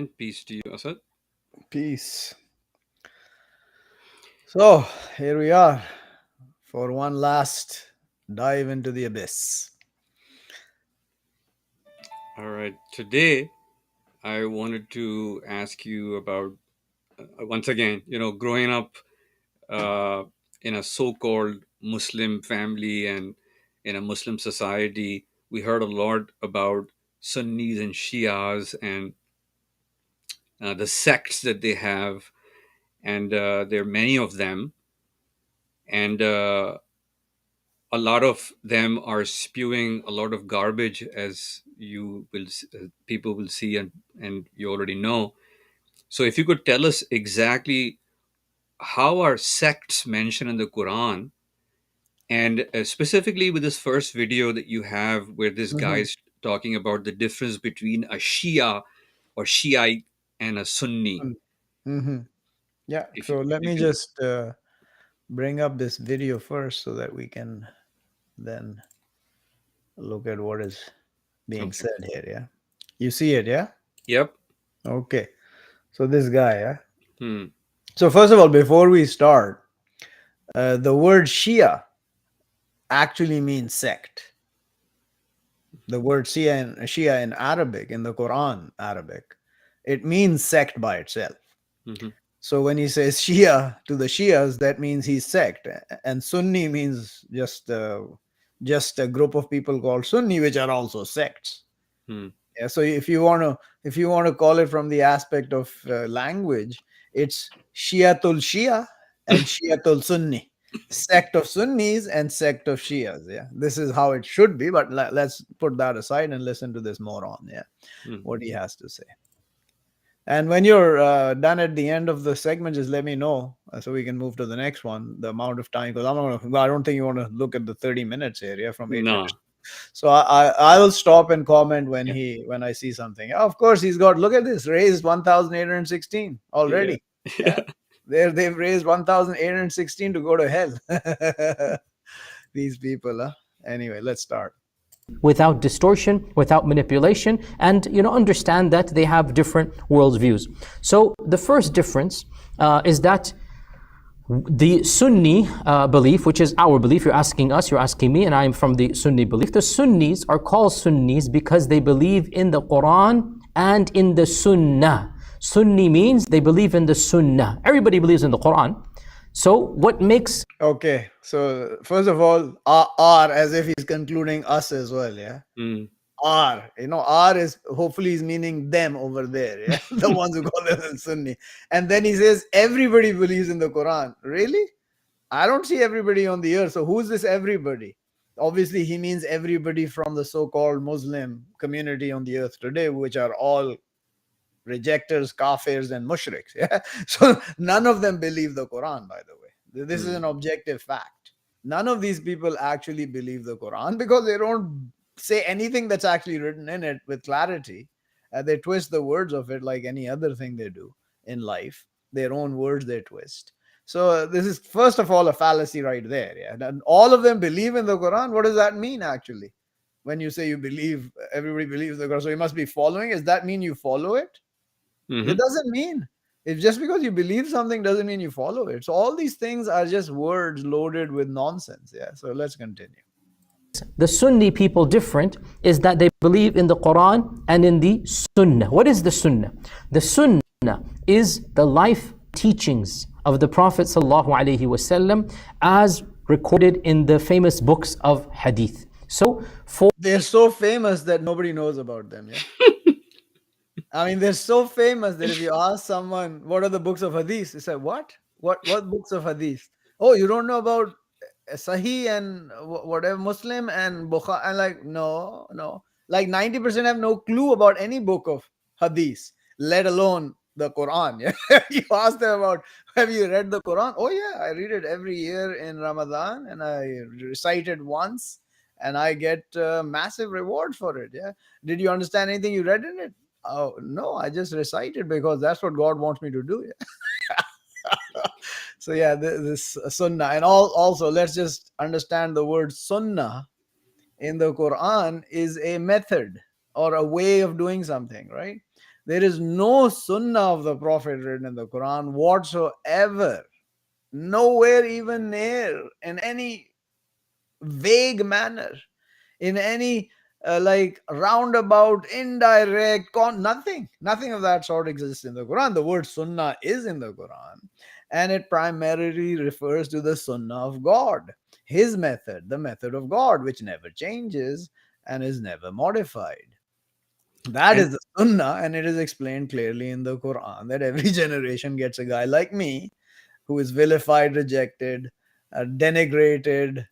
and peace to you, Asad. Peace. So, here we are for one last dive into the abyss. All right, today I wanted to ask you about once again, growing up uh, in a so-called Muslim family and in a Muslim society, we heard a lot about Sunnis and Shias and the sects that they have, and there are many of them, and a lot of them are spewing a lot of garbage, as people will see, and you already know. So if you could tell us exactly how are sects mentioned in the Quran, and specifically with this first video that you have where this guy Mhm. is talking about the difference between a Shia or Shiite and a Sunni. Mhm. Yeah, if you, so let if me you just bring up this video first so that we can then look at what is being Okay. said here. Yeah, you see it, yeah? Yep. Okay, so this guy, yeah? Hmm. So, first of all, before we start, the word Shia actually means sect. The word Shia in Arabic, in the Quran Arabic, it means sect by itself. Hmm. So when he says Shia to the Shias, that means he's sect, and Sunni means just a group of people called Sunni, which are also sects. Hmm. Yeah, so if you want to call it from the aspect of language, it's Shiatul Shia and Shiatul Sunni, sect of Sunnis and sect of Shias. Yeah, this is how it should be. But let's put that aside and listen to this moron. Yeah, Hmm. what he has to say. And when you're done at the end of the segment, just let me know so we can move to the next one. The amount of time, because I don't think you want to look at the 30 minutes area from 8 minutes. No. So I will stop and comment when I see something. Of course, he's got, look at this, raised 1,816 Yeah. already. Yeah, they've raised 1,816 to go to hell. These people, huh? Anyway, let's start. without distortion, without manipulation, and understand that they have different worldviews. So the first difference is that the Sunni belief, which is our belief, you're asking us, you're asking me, and I'm from the Sunni belief. The Sunnis are called Sunnis because they believe in the Quran and in the Sunnah. Sunni means they believe in the Sunnah. Everybody believes in the Quran. So what makes Okay, so first of all, R as if he's concluding us as well. Yeah. Hmm. R, R is hopefully is meaning them over there, yeah, the ones who call themselves Sunni. And then he says everybody believes in the Quran. Really? I don't see everybody on the earth. So who's this everybody? Obviously, he means everybody from the so-called Muslim community on the earth today, which are all rejectors, kafirs, and mushriks. Yeah. So none of them believe the Quran, by the way. This is Hmm. an objective fact. None of these people actually believe the Quran because they don't say anything that's actually written in it with clarity. They twist the words of it like any other thing they do in life. Their own words they twist. So this is first of all a fallacy right there. Yeah. And all of them believe in the Quran. What does that mean actually? When you say you believe, everybody believes the Quran, so you must be following. Does that mean you follow it? It Hmm. doesn't mean. If just because you believe something doesn't mean you follow it. So all these things are just words loaded with nonsense. Yeah. So let's continue. the Sunni people different is that they believe in the Quran and in the Sunnah. What is the Sunnah? The Sunnah is the life teachings of the Prophet ﷺ as recorded in the famous books of Hadith. So for They're so famous that nobody knows about them. Yeah. I mean, they're so famous that if you ask someone, what are the books of Hadith? They say, what? What books of Hadith? Oh, you don't know about Sahih and whatever Muslim and Bukhari? And like, no, no. Like 90% have no clue about any book of Hadith, let alone the Quran. Yeah. You ask them about, have you read the Quran? Oh, yeah, I read it every year in Ramadan and I recite it once and I get massive reward for it. Yeah. Did you understand anything you read in it? Oh, no, I just recite it because that's what God wants me to do. So yeah, this sunnah, and also let's just understand the word sunnah in the Quran is a method or a way of doing something, right? There is no sunnah of the Prophet written in the Quran whatsoever. Nowhere even near, in any vague manner, in any like roundabout, indirect, nothing of that sort exists in the Quran. The word sunnah is in the Quran, and it primarily refers to the sunnah of God, his method, the method of God, which never changes and is never modified. That And is the sunnah, and it is explained clearly in the Quran that every generation gets a guy like me who is vilified, rejected, denigrated,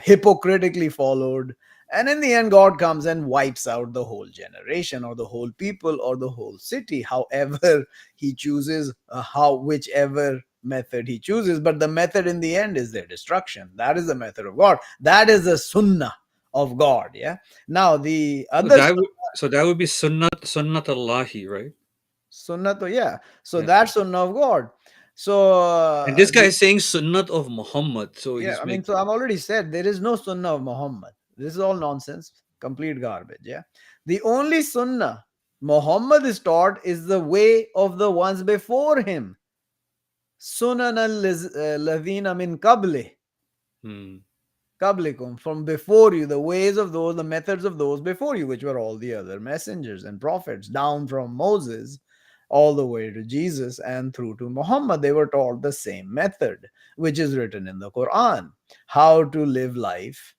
hypocritically followed. And in the end, God comes and wipes out the whole generation or the whole people or the whole city, however he chooses, whichever method he chooses. But the method in the end is their destruction. That is the method of God. That is the sunnah of God. Yeah. Now, the so other that would so that would be sunnat Allahi, right? sunnah, yeah. So Yeah. that's sunnah of God. So, And this guy is saying sunnat of Muhammad. So yeah, he's I mean, make so I've already said there is no sunnah of Muhammad. This is all nonsense, complete garbage. Yeah. The only sunnah Muhammad is taught is the way of the ones before him. Sunan al-ladhina min hmm. qablikum, from before you, the ways of those, the methods of those before you, which were all the other messengers and prophets, down from Moses all the way to Jesus and through to Muhammad. They were taught the same method, which is written in the Quran: how to live life,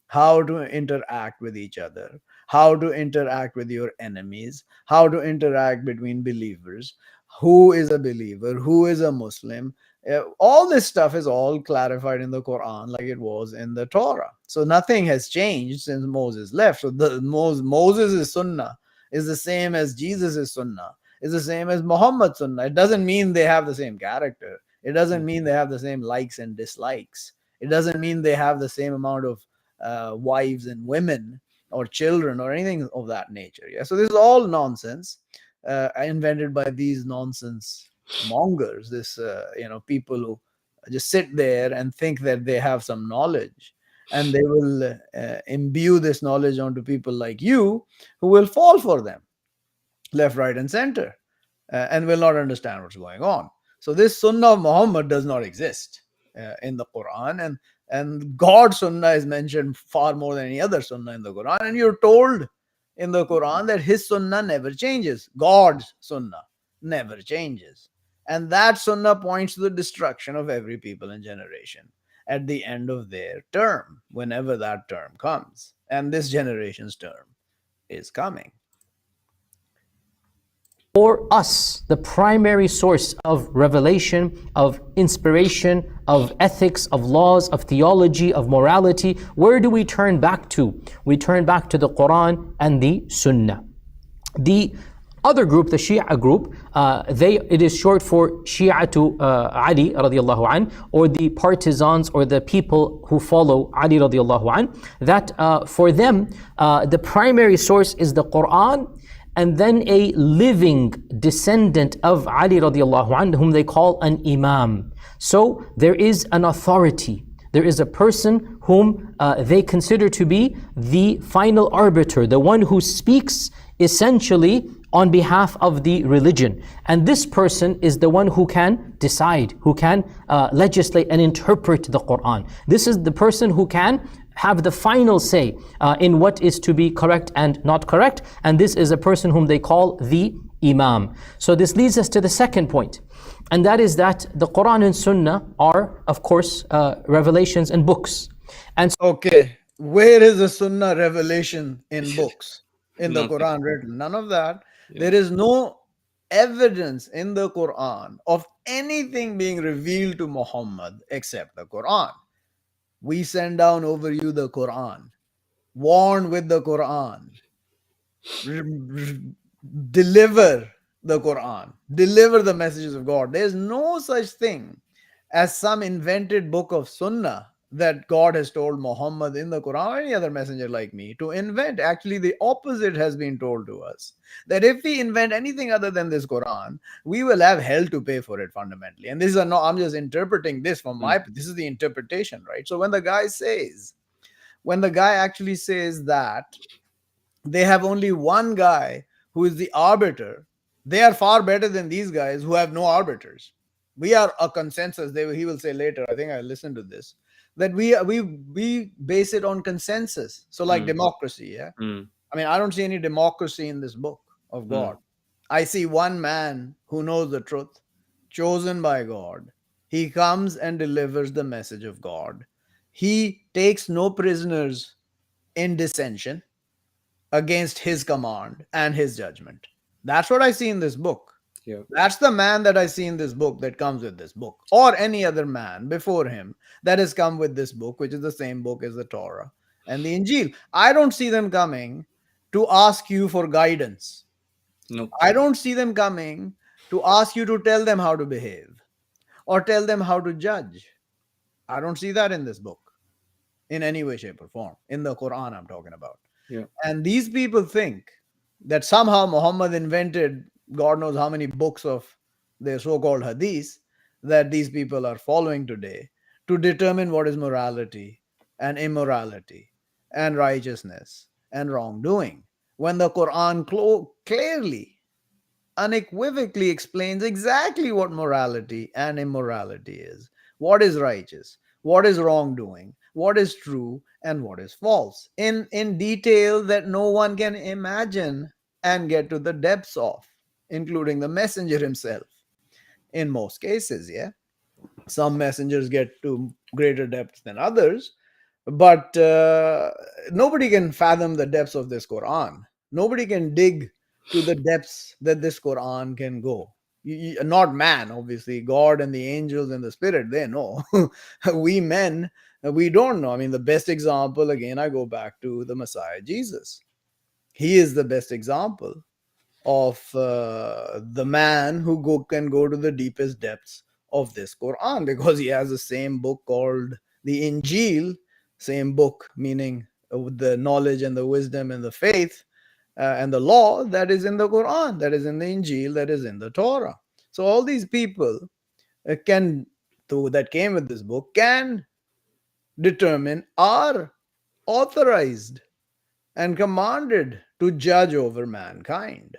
how to interact with each other, how to interact with your enemies, how to interact between believers, who is a believer, who is a Muslim. All this stuff is all clarified in the Quran like it was in the Torah. So nothing has changed since Moses left. So Moses' sunnah is the same as Jesus' sunnah, is the same as Muhammad's sunnah. It doesn't mean they have the same character. It doesn't mean they have the same likes and dislikes. It doesn't mean they have the same amount of wives and women or children or anything of that nature. Yeah. So this is all nonsense, invented by these nonsense mongers. This people who just sit there and think that they have some knowledge, and they will imbue this knowledge onto people like you, who will fall for them left, right, and center, and will not understand what's going on. So this Sunnah of Muhammad does not exist in the Quran, and God's Sunnah is mentioned far more than any other Sunnah in the Quran. And you're told in the Quran that His Sunnah never changes. God's Sunnah never changes, and that Sunnah points to the destruction of every people and generation at the end of their term, whenever that term comes, and this generation's term is coming. For us, the primary source of revelation, of inspiration, of ethics, of laws, of theology, of morality, where do we turn back to? We turn back to the Quran and the Sunnah. The other group, the Shia group, it is short for Shi'atu Ali radiallahu an, or the partisans or the people who follow Ali radiallahu an, that for them, the primary source is the Quran, and then a living descendant of Ali radiallahu anhu, whom they call an imam. So there is an authority. There is a person whom they consider to be the final arbiter, the one who speaks essentially on behalf of the religion. And this person is the one who can decide, who can legislate and interpret the Quran. This is the person who can have the final say in what is to be correct and not correct. And this is a person whom they call the Imam. So this leads us to the second point. And that is that the Quran and Sunnah are, of course, revelations and books. And Okay, where is the Sunnah revelation in books, in the Nothing. Quran written? None of that. Yeah. There is no evidence in the Quran of anything being revealed to Muhammad except the Quran. We send down over you the Quran, warn with the Quran, deliver the Quran, deliver the messages of God. There's no such thing as some invented book of Sunnah that God has told Muhammad in the Quran or any other messenger like me to invent. Actually, the opposite has been told to us, that if we invent anything other than this Quran, we will have hell to pay for it fundamentally. And this is no, I'm just interpreting this from Mm. this is the interpretation, right? So when the guy actually says that they have only one guy who is the arbiter, They are far better than these guys who have no arbiters. We are a consensus. He will say later. I think I listened to this, that we base it on consensus. So like mm, democracy, yeah. mm, I mean, I don't see any democracy in this book of God. mm. I see one man who knows the truth, chosen by God. He comes and delivers the message of God. He takes no prisoners in dissension against his command and his judgment. That's what I see in this book. Yeah. That's the man that I see in this book that comes with this book, or any other man before him that has come with this book, which is the same book as the Torah and the Injil. I don't see them coming to ask you for guidance. Nope. I don't see them coming to ask you to tell them how to behave or tell them how to judge. I don't see that in this book in any way, shape, or form. In the Quran, I'm talking about. Yeah. And these people think that somehow Muhammad invented God knows how many books of their so called hadith that these people are following today to determine what is morality and immorality and righteousness and wrongdoing. When the Quran clearly, unequivocally explains exactly what morality and immorality is, what is righteous, what is wrongdoing, what is true, and what is false, in detail that no one can imagine and get to the depths of, including the messenger himself in most cases. Yeah, some messengers get to greater depths than others, but nobody can fathom the depths of this Quran. Nobody can dig to the depths that this Quran can go. Not man, obviously. God and the angels and the spirit, they know. We men, we don't know. I mean, the best example, again, I go back to the Messiah Jesus. He is the best example of the man who can go to the deepest depths of this Quran, because he has the same book called the Injil, same book meaning the knowledge and the wisdom and the faith and the law that is in the Quran, that is in the Injil, that is in the Torah. So all these people can, through that came with this book, can determine, are authorized and commanded to judge over mankind.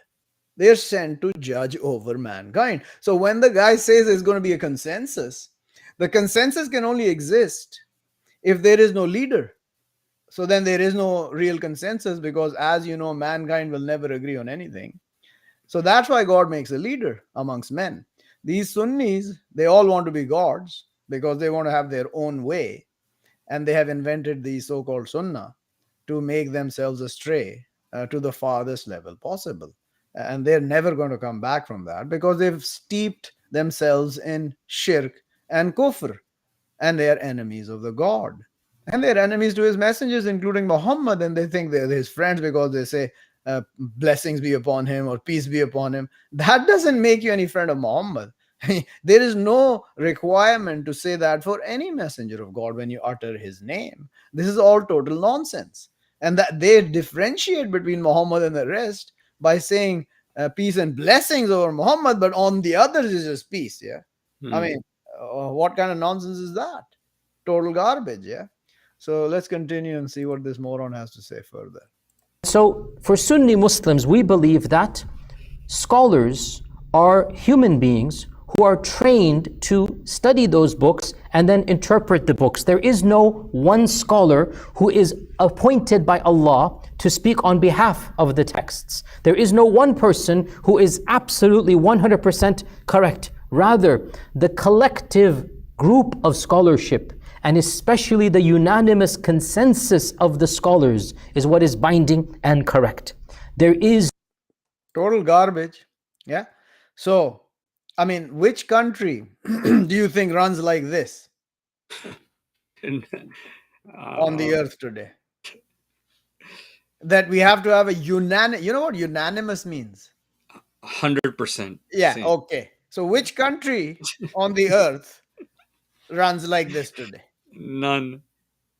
They're sent to judge over mankind. So when the guy says there's going to be a consensus, the consensus can only exist if there is no leader. So then there is no real consensus, because, as you know, mankind will never agree on anything. So that's why God makes a leader amongst men. These Sunnis, they all want to be gods because they want to have their own way. And they have invented the so called Sunnah to make themselves astray to the farthest level possible. And they're never going to come back from that, because they've steeped themselves in shirk and kufr, and they are enemies of the God. And they're enemies to his messengers, including Muhammad, and they think they're his friends because they say, blessings be upon him or peace be upon him. That doesn't make you any friend of Muhammad. There is no requirement to say that for any messenger of God when you utter his name. This is all total nonsense. And that they differentiate between Muhammad and the rest by saying peace and blessings over Muhammad, but on the others is just peace. Yeah. I Mm. mean, what kind of nonsense is that? Total garbage. Yeah. So let's continue and see what this moron has to say further. So, for Sunni Muslims, we believe that scholars are human beings who are trained to study those books and then interpret the books. There is no one scholar who is appointed by Allah to speak on behalf of the texts. There is no one person who is absolutely 100% correct. Rather, the collective group of scholarship, and especially the unanimous consensus of the scholars, is what is binding and correct. There is Total garbage. Yeah. So, I mean, which country do you think runs like this And, on the uh, earth today? That we have to have a unanimous, you know what unanimous means? 100% Yeah. same. Okay. So, which country on the earth runs like this today? None.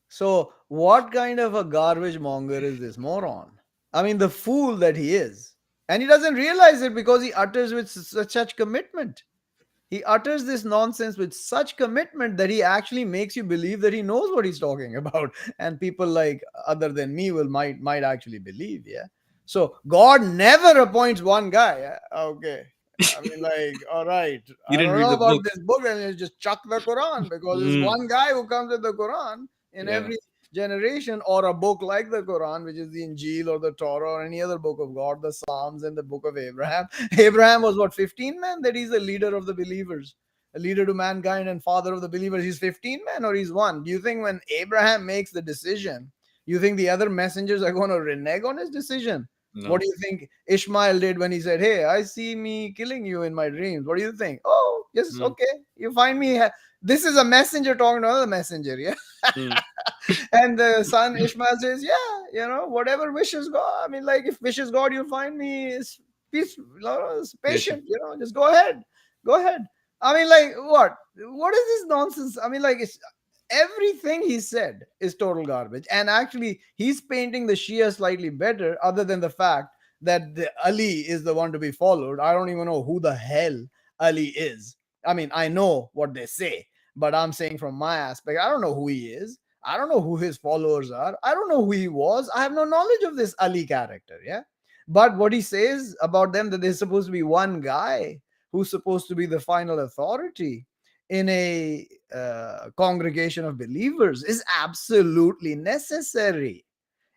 So, what kind of a garbage monger is this moron? I mean, the fool that he is. And he doesn't realize it because he utters with such commitment. He utters this nonsense with such commitment that he actually makes you believe that he knows what he's talking about. And people like other than me will might actually believe. Yeah. So God never appoints one guy. Okay. I mean, like, all right. You I didn't don't read know the about book. this book, and you just chuck the Quran because there's Mm, one guy who comes with the Quran in yeah. every generation, or a book like the Quran, which is the Injil or the Torah or any other book of God, the Psalms and the book of Abraham. Abraham was what, 15 men? That he's the leader of the believers, a leader to mankind and father of the believers. He's 15 men or he's one? Do you think when Abraham makes the decision, you think the other messengers are going to renege on his decision? What No. do you think Ishmael did when he said, "Hey, I see me killing you in my dreams"? What do you think? Oh, yes, Mm, okay. You find me. This is a messenger talking to another messenger. Yeah. mm, And the son Ishmael says, "Yeah, whatever wishes God. I mean, like if wishes God, you'll find me is peace, is patient. patient. Just go ahead, go ahead. I mean, like what? What is this nonsense? I mean, like it's everything he said is total garbage. And actually, he's painting the Shia slightly better, other than the fact that the Ali is the one to be followed. I don't even know who the hell Ali is. I mean, I know what they say, but I'm saying from my aspect, I don't know who he is. I don't know who his followers are. I don't know who he was. I have no knowledge of this Ali character. Yeah. But what he says about them, that there's supposed to be one guy who's supposed to be the final authority in a congregation of believers, is absolutely necessary.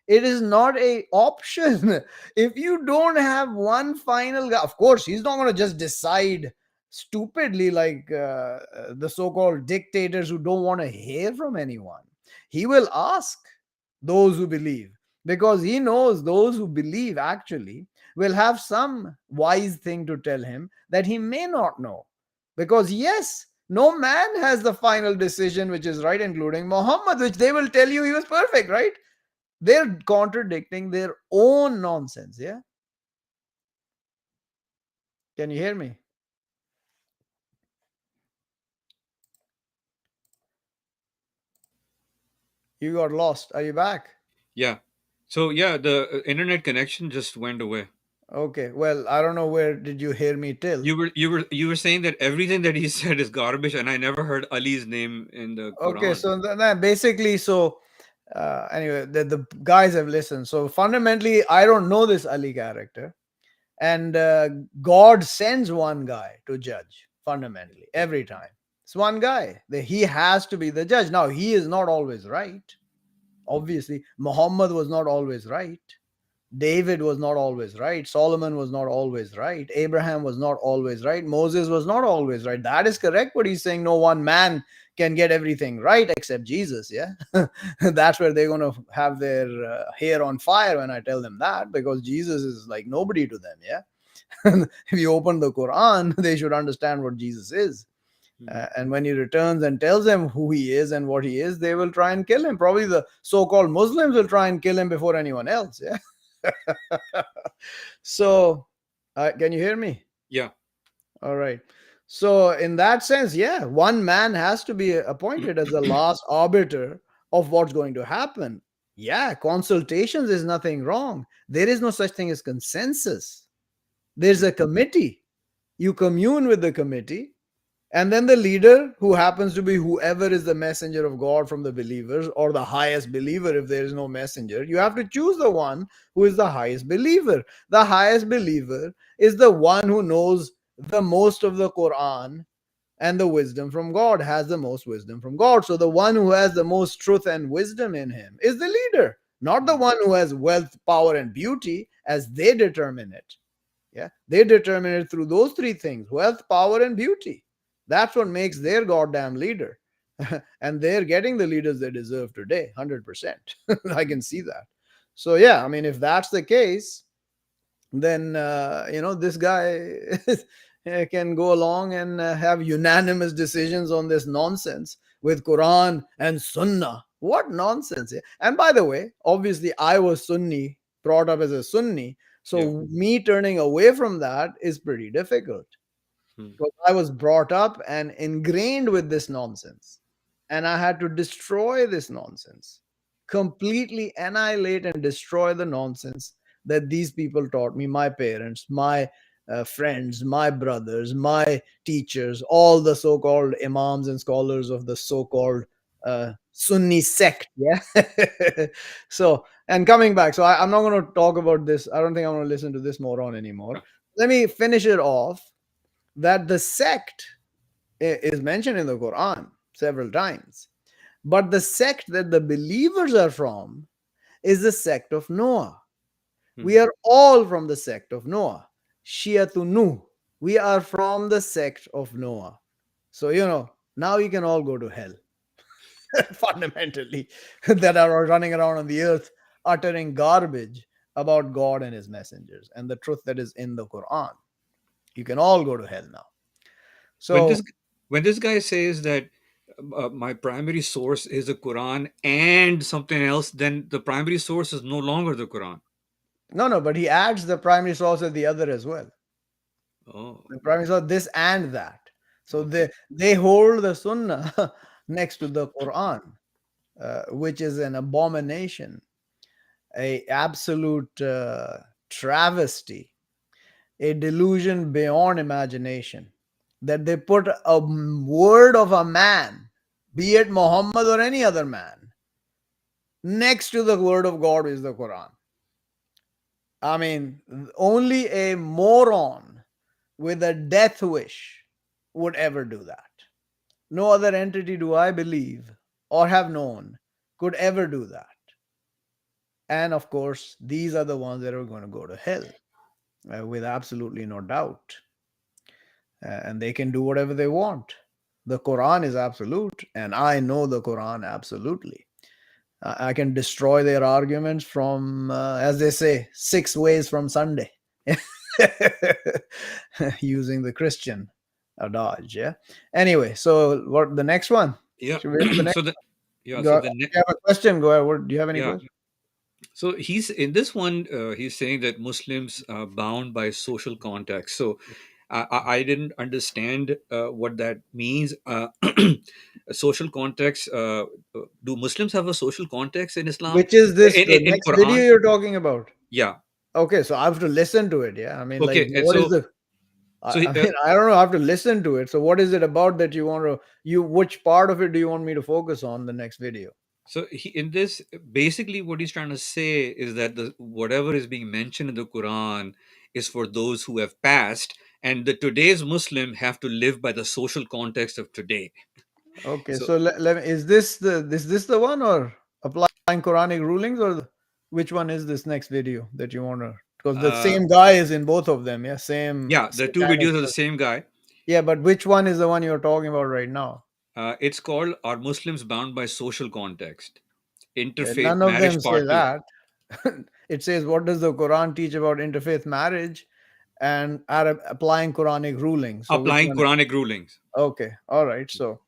It is not a option. If you don't have one final guy, of course he's not going to just decide stupidly like the so-called dictators who don't want to hear from anyone. He will ask those who believe, because he knows those who believe actually will have some wise thing to tell him that he may not know. Because yes, no man has the final decision which is right, including Muhammad, which they will tell you he was perfect, right? They're contradicting their own nonsense. Yeah. Can you hear me? You got lost. Are you back? Yeah. So yeah, the internet connection just went away. Okay. Well, I don't know where did you hear me till. You were saying that everything that he said is garbage, and I never heard Ali's name in the Okay. Quran. So then basically, so anyway, the guys have listened. So fundamentally, I don't know this Ali character. And God sends one guy to judge fundamentally every time. It's one guy. He has to be the judge. Now, he is not always right. Obviously, Muhammad was not always right. David was not always right. Solomon was not always right. Abraham was not always right. Moses was not always right. That is correct. But he's saying no one man can get everything right except Jesus. Yeah. That's where they're going to have their hair on fire when I tell them that, because Jesus is like nobody to them. Yeah. If you open the Quran, they should understand what Jesus is. Mm, And when he returns and tells them who he is and what he is, they will try and kill him. Probably the so called Muslims will try and kill him before anyone else. Yeah. So, can you hear me? yeah. All right. So, in that sense, yeah, one man has to be appointed as the last arbiter of what's going to happen. Yeah, consultations is nothing wrong. There is no such thing as consensus. There's a committee. You commune with the committee, and then the leader, who happens to be whoever is the messenger of God from the believers, or the highest believer if there is no messenger, you have to choose the one who is the highest believer. The highest believer is the one who knows the most of the Quran and the wisdom from God, has the most wisdom from God. So the one who has the most truth and wisdom in him is the leader, not the Mm, one who has wealth, power, and beauty as they determine it. Yeah, they determine it through those three things: wealth, power, and beauty. That's what makes their goddamn leader. And they're getting the leaders they deserve today, 100%. I can see that. So, yeah, I mean, if that's the case, then, this guy can go along and have unanimous decisions on this nonsense with Quran and Sunnah. What nonsense. Yeah? And by the way, obviously, I was Sunni, brought up as a Sunni. yeah. So me turning away from that is pretty difficult, Mm, because I was brought up and ingrained with this nonsense. And I had to destroy this nonsense, completely annihilate and destroy the nonsense that these people taught me, my parents, my friends, my brothers, my teachers, all the so called imams and scholars of the so called Sunni sect. Yeah. So, and coming back, so I'm not going to talk about this. I don't think I'm going to listen to this moron anymore. Yeah. Let me finish it off that the sect is mentioned in the Quran several times. But the sect that the believers are from is the sect of Noah. We Mhm. are all from the sect of Noah. Shiatu Nuh. We are from the sect of Noah. So, now you can all go to hell, fundamentally, that are running around on the earth uttering garbage about God and his messengers and the truth that is in the Quran. You can all go to hell now. When So, this when this guy says that my primary source is the Quran and something else, then the primary source is no longer the Quran. no, no, but he adds the primary source of the other as well. Oh, The primary source, this and that. So okay. they hold the Sunnah next to the Quran, which is an abomination, a absolute travesty, a delusion beyond imagination. That they put a word of a man, be it Muhammad or any other man, next to the word of God is the Quran. I mean, only a moron with a death wish would ever do that. No other entity do I believe or have known could ever do that. And of course, these are the ones that are going to go to hell with absolutely no doubt. And they can do whatever they want. The Quran is absolute, and I know the Quran absolutely. I can destroy their arguments from, as they say, 6 ways from Sunday, using the Christian adage. Yeah. Anyway, so what the next one? Yeah. Should we have the next? So the yeah. Go. So If the you have a question, go ahead. Do you have any yeah. question? So he's in this one. He's saying that Muslims are bound by social context. So I didn't understand what that means. A social context. Do Muslims have a social context in Islam? Which is this? The In next video Quran? you're talking about? Yeah. Okay, so I have to listen to it. Yeah, I mean, like, Okay. And what is so the? so I mean, I don't know. I have to listen to it. So, what is it about that you want to? Which part of it do you want me to focus on the next video? in this, basically what he's trying to say is that the whatever is being mentioned in the Quran is for those who have passed, and the today's Muslim have to live by the social context of today. Okay, So so is this the one or applying Quranic rulings or which one is this next video that you want to? Because the uh, same guy is in both of them. Yeah, same yeah, the two satanic. videos are the same guy. Yeah, but which one is the one you're talking about right now? It's called "Are Muslims Bound by Social Context?" Interfaith None of them Marriage say Part 2. that. It says, what does the Quran teach about interfaith marriage and applying Quranic rulings? So which Applying one? Quranic rulings. Okay, all right. So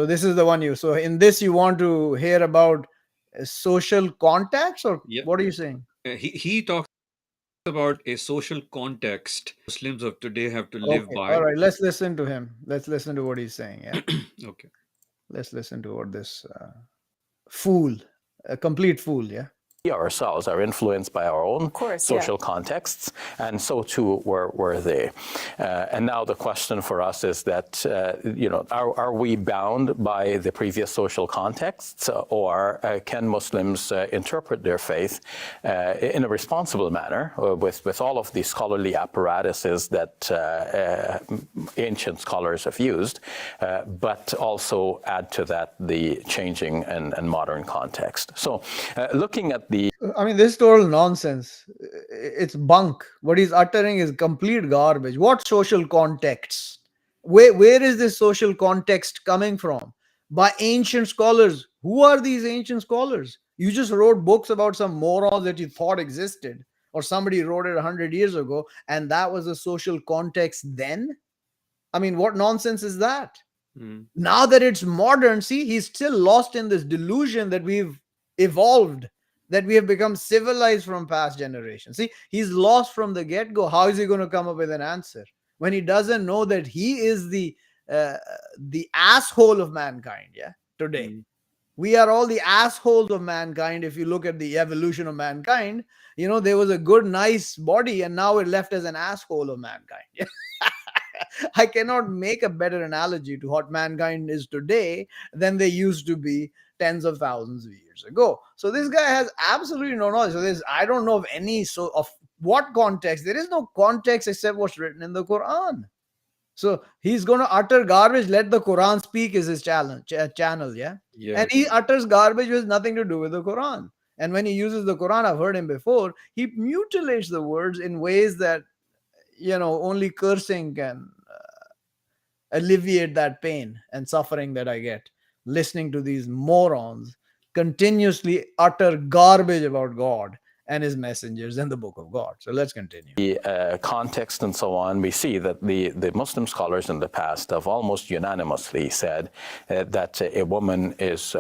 this is the one you. So in this, you want to hear about social contacts, or Yeah. what are you saying? He talks about a social context Muslims of today have to live Okay, all by. right. Let's listen to him. Let's listen to what he's saying. Yeah, Okay. let's listen to what this fool, a complete fool. Yeah. We ourselves are influenced by our own social contexts, and so too were they. And now the question for us is that, are we bound by the previous social contexts, or can Muslims interpret their faith in a responsible manner with all of the scholarly apparatuses that ancient scholars have used, but also add to that the changing and modern context? So looking at the I mean, this is total nonsense. It's bunk. What he's uttering is complete garbage. What social context? Where is this social context coming from? By ancient scholars. Who are these ancient scholars? You just wrote books about some morons that you thought existed, or somebody wrote it 100 years ago, and that was the social context then? I mean, what nonsense is that? Mm. Now that it's modern, see, he's still lost in this delusion that we've evolved, that we have become civilized from past generations. See, he's lost from the get-go. How is he going to come up with an answer when he doesn't know that he is uh, the asshole of mankind? Yeah, today Mm. we are all the assholes of mankind. If you look at the evolution of mankind, there was a good nice body, and now we're left as an asshole of mankind. I cannot make a better analogy to what mankind is today than they used to be tens of thousands of years ago. So this guy has absolutely no knowledge. So this, I don't know of any, so of what context. There is no context except what's written in the Quran. So he's going to utter garbage. Let the Quran speak is his channel, yeah. And he Yes. utters garbage which has nothing to do with the Quran. And when he uses the Quran, I've heard him before, he mutilates the words in ways that, only cursing can alleviate that pain and suffering that I get listening to these morons continuously utter garbage about God and his messengers and the book of God. So let's continue. The context and so on, we see that the Muslim scholars in the past have almost unanimously said that a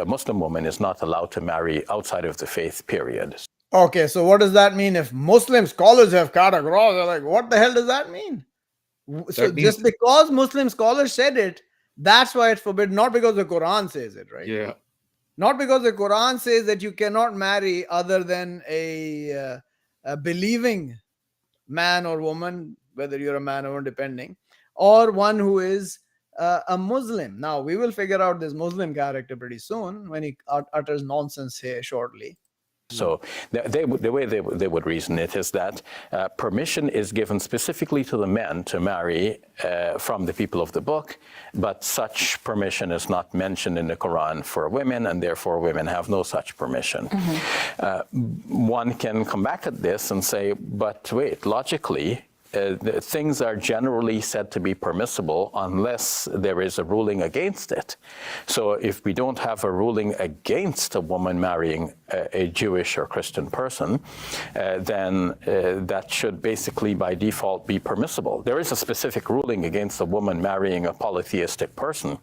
Muslim woman is not allowed to marry outside of the faith, period. Okay, so what does that mean? If Muslim scholars have categorized, they're like, what the hell does that mean? So That means, just because Muslim scholars said it, that's why it's forbidden, not because the Quran says it, right? yeah. Not because the Quran says that you cannot marry other than a believing man or woman, whether you're a man or woman, depending, or one who is a Muslim. Now, we will figure out this Muslim character pretty soon when he utters nonsense here shortly. So the way they would reason it is that permission is given specifically to the men to marry from the people of the book, but such permission is not mentioned in the Quran for women, and therefore women have no such permission. One can come back at this and say, but wait, logically, things are generally said to be permissible unless there is a ruling against it. So if we don't have a ruling against a woman marrying a Jewish or Christian person, then that should basically by default be permissible. There is a specific ruling against a woman marrying a polytheistic person.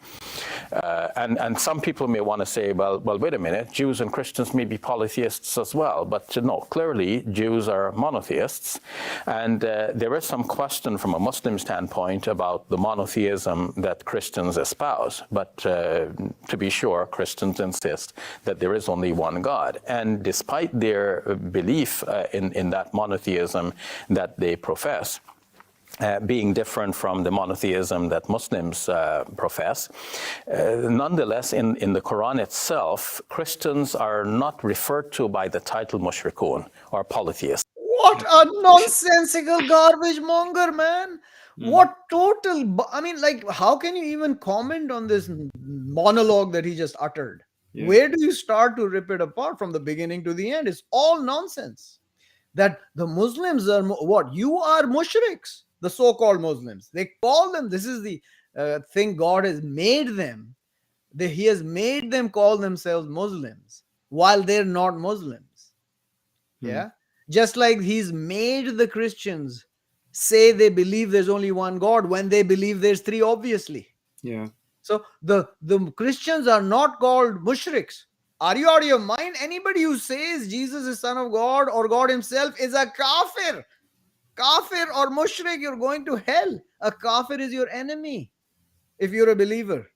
And some people may want to say, well, wait a minute, Jews and Christians may be polytheists as well. But no, clearly Jews are monotheists. And there is some question from a Muslim standpoint about the monotheism that Christians espouse. But to be sure, Christians insist that there is only one God. And despite their belief in that monotheism that they profess, being different from the monotheism that Muslims profess. Nonetheless, in the Quran itself, Christians are not referred to by the title mushrikun or polytheists. What a nonsensical garbage monger, man. What total, I mean, like, how can you even comment on this monologue that he just uttered? Yeah. Where do you start to rip it apart from the beginning to the end? It's all nonsense. That the Muslims are what? You are mushriks, the so-called Muslims. They call them, this is the thing God has made them. He has made them call themselves Muslims while they're not Muslims. Yeah. Just like he's made the Christians say they believe there's only one God when they believe there's three, obviously. Yeah. So the Christians are not called mushriks. Are you out of your mind? Anybody who says Jesus is Son of God or God himself is a kafir. Kafir or mushrik, you're going to hell. A kafir is your enemy if you're a believer.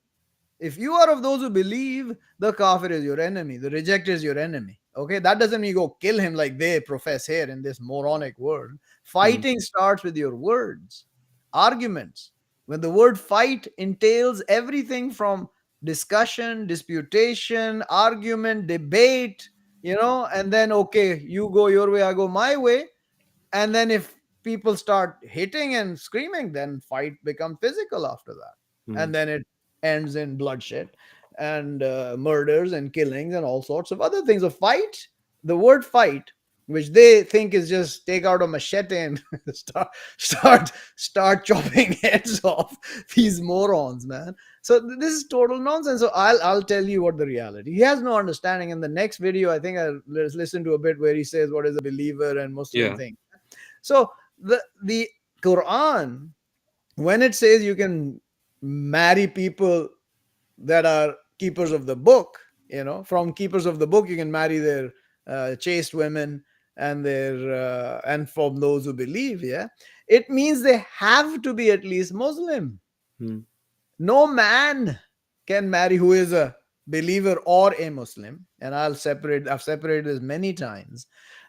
If you are of those who believe, the kafir is your enemy. The rejecter is your enemy. Okay, that doesn't mean you go kill him like they profess here in this moronic world. Fighting starts with your words, arguments. When the word fight entails everything from discussion, disputation, argument, debate, and then, okay, you go your way, I go my way. And then if people start hitting and screaming, then fight becomes physical after that. And then it ends in bloodshed and murders and killings and all sorts of other things. A fight, the word fight, which they think is just take out a machete and start chopping heads off these morons, man. So this is total nonsense. So I'll tell you what the reality. He has no understanding. In the next video, I think I'll listen to a bit where he says what is a believer and Muslim thing. So the Quran, when it says you can marry people that are keepers of the book, from keepers of the book, you can marry their chaste women and their and from those who believe, it means they have to be at least Muslim. No man can marry who is a believer or a Muslim. And I've separated this many times.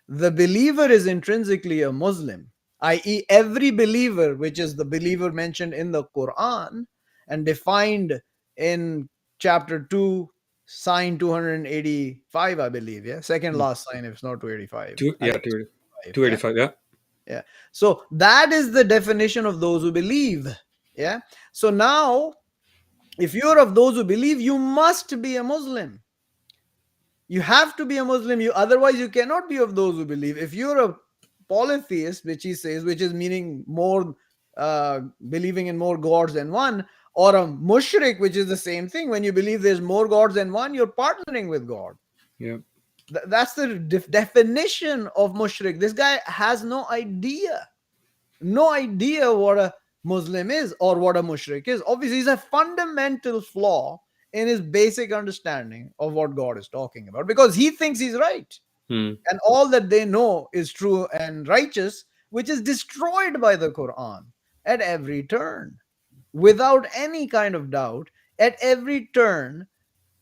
The believer is intrinsically a Muslim. i.e., every believer, which is the believer mentioned in the Quran and defined in chapter 2, sign 285, I believe. Yeah. Second last sign, if it's not 285. Two, I yeah, think it's 285. two eighty Yeah. five. Yeah. Yeah. So that is the definition of those who believe. Yeah. So now, if you're of those who believe, you must be a Muslim. You have to be a Muslim. You otherwise you cannot be of those who believe. If you're a polytheist, which he says, which is meaning more believing in more gods than one, or a mushrik, which is the same thing. When you believe there's more gods than one, you're partnering with God. Yeah. That's the definition of mushrik. This guy has no idea what a Muslim is or what a mushrik is. Obviously, he's a fundamental flaw in his basic understanding of what God is talking about, because he thinks he's right. Hmm. And all that they know is true and righteous, which is destroyed by the Quran at every turn. Without any kind of doubt, at every turn,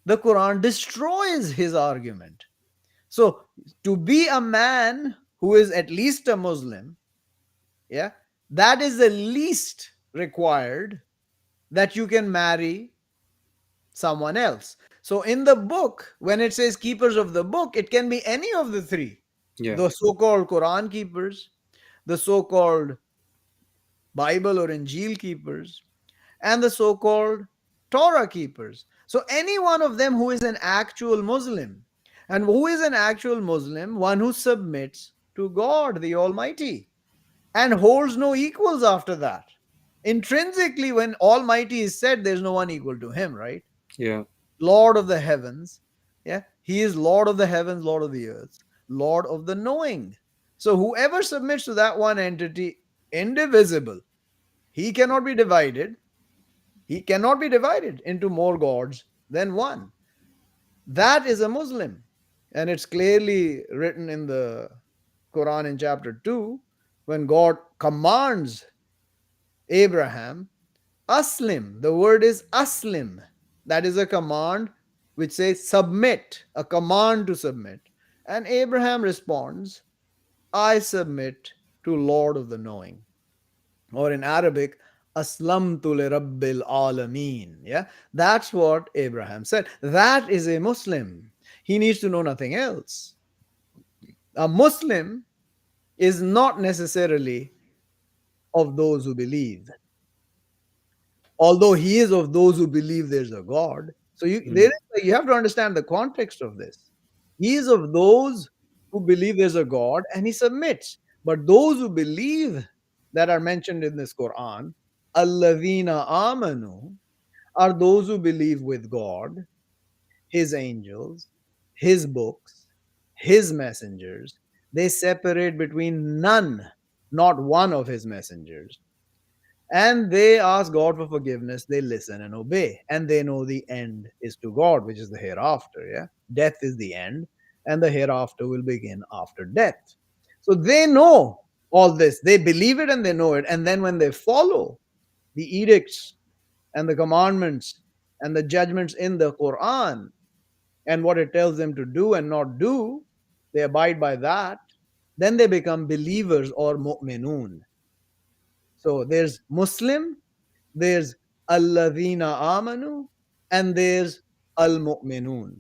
the Quran destroys his argument. So, to be a man who is at least a Muslim, yeah, that is the least required, that you can marry someone else. So in the book, when it says keepers of the book, it can be any of the three: Yeah. the so-called Quran keepers, the so-called Bible or Injil keepers, and the so-called Torah keepers. So any one of them who is an actual Muslim. And who is an actual Muslim? One who submits to God the Almighty and holds no equals after that. Intrinsically, when Almighty is said, there's no one equal to him, right? Yeah. Lord of the heavens. Yeah. He is Lord of the heavens, Lord of the earth, Lord of the knowing. So whoever submits to that one entity, indivisible, he cannot be divided. He cannot be divided into more gods than one. That is a Muslim. And it's clearly written in the Quran in chapter 2 when God commands Abraham, Aslim. The word is Aslim. That is a command which says submit, a command to submit. And Abraham responds, I submit to Lord of the knowing. Or in Arabic, Aslamtu li Rabbil Alameen. Yeah, that's what Abraham said. That is a Muslim. He needs to know nothing else. A Muslim is not necessarily of those who believe, although he is of those who believe there's a God. So Hmm. you have to understand the context of this. He is of those who believe there's a God and he submits. But those who believe that are mentioned in this Quran, Allavina amanu, are those who believe with God, his angels, his books, his messengers. They separate between none, not one of his messengers, and they ask God for forgiveness. They listen and obey, and they know the end is to God, which is the hereafter. Yeah, death is the end, and the hereafter will begin after death. So they know all this, they believe it and they know it, and then when they follow the edicts and the commandments and the judgments in the Quran and what it tells them to do and not do, they abide by that, then they become believers or mu'minun. So there's Muslim, there's Alladhina Amanu, and there's Al Mu'minun.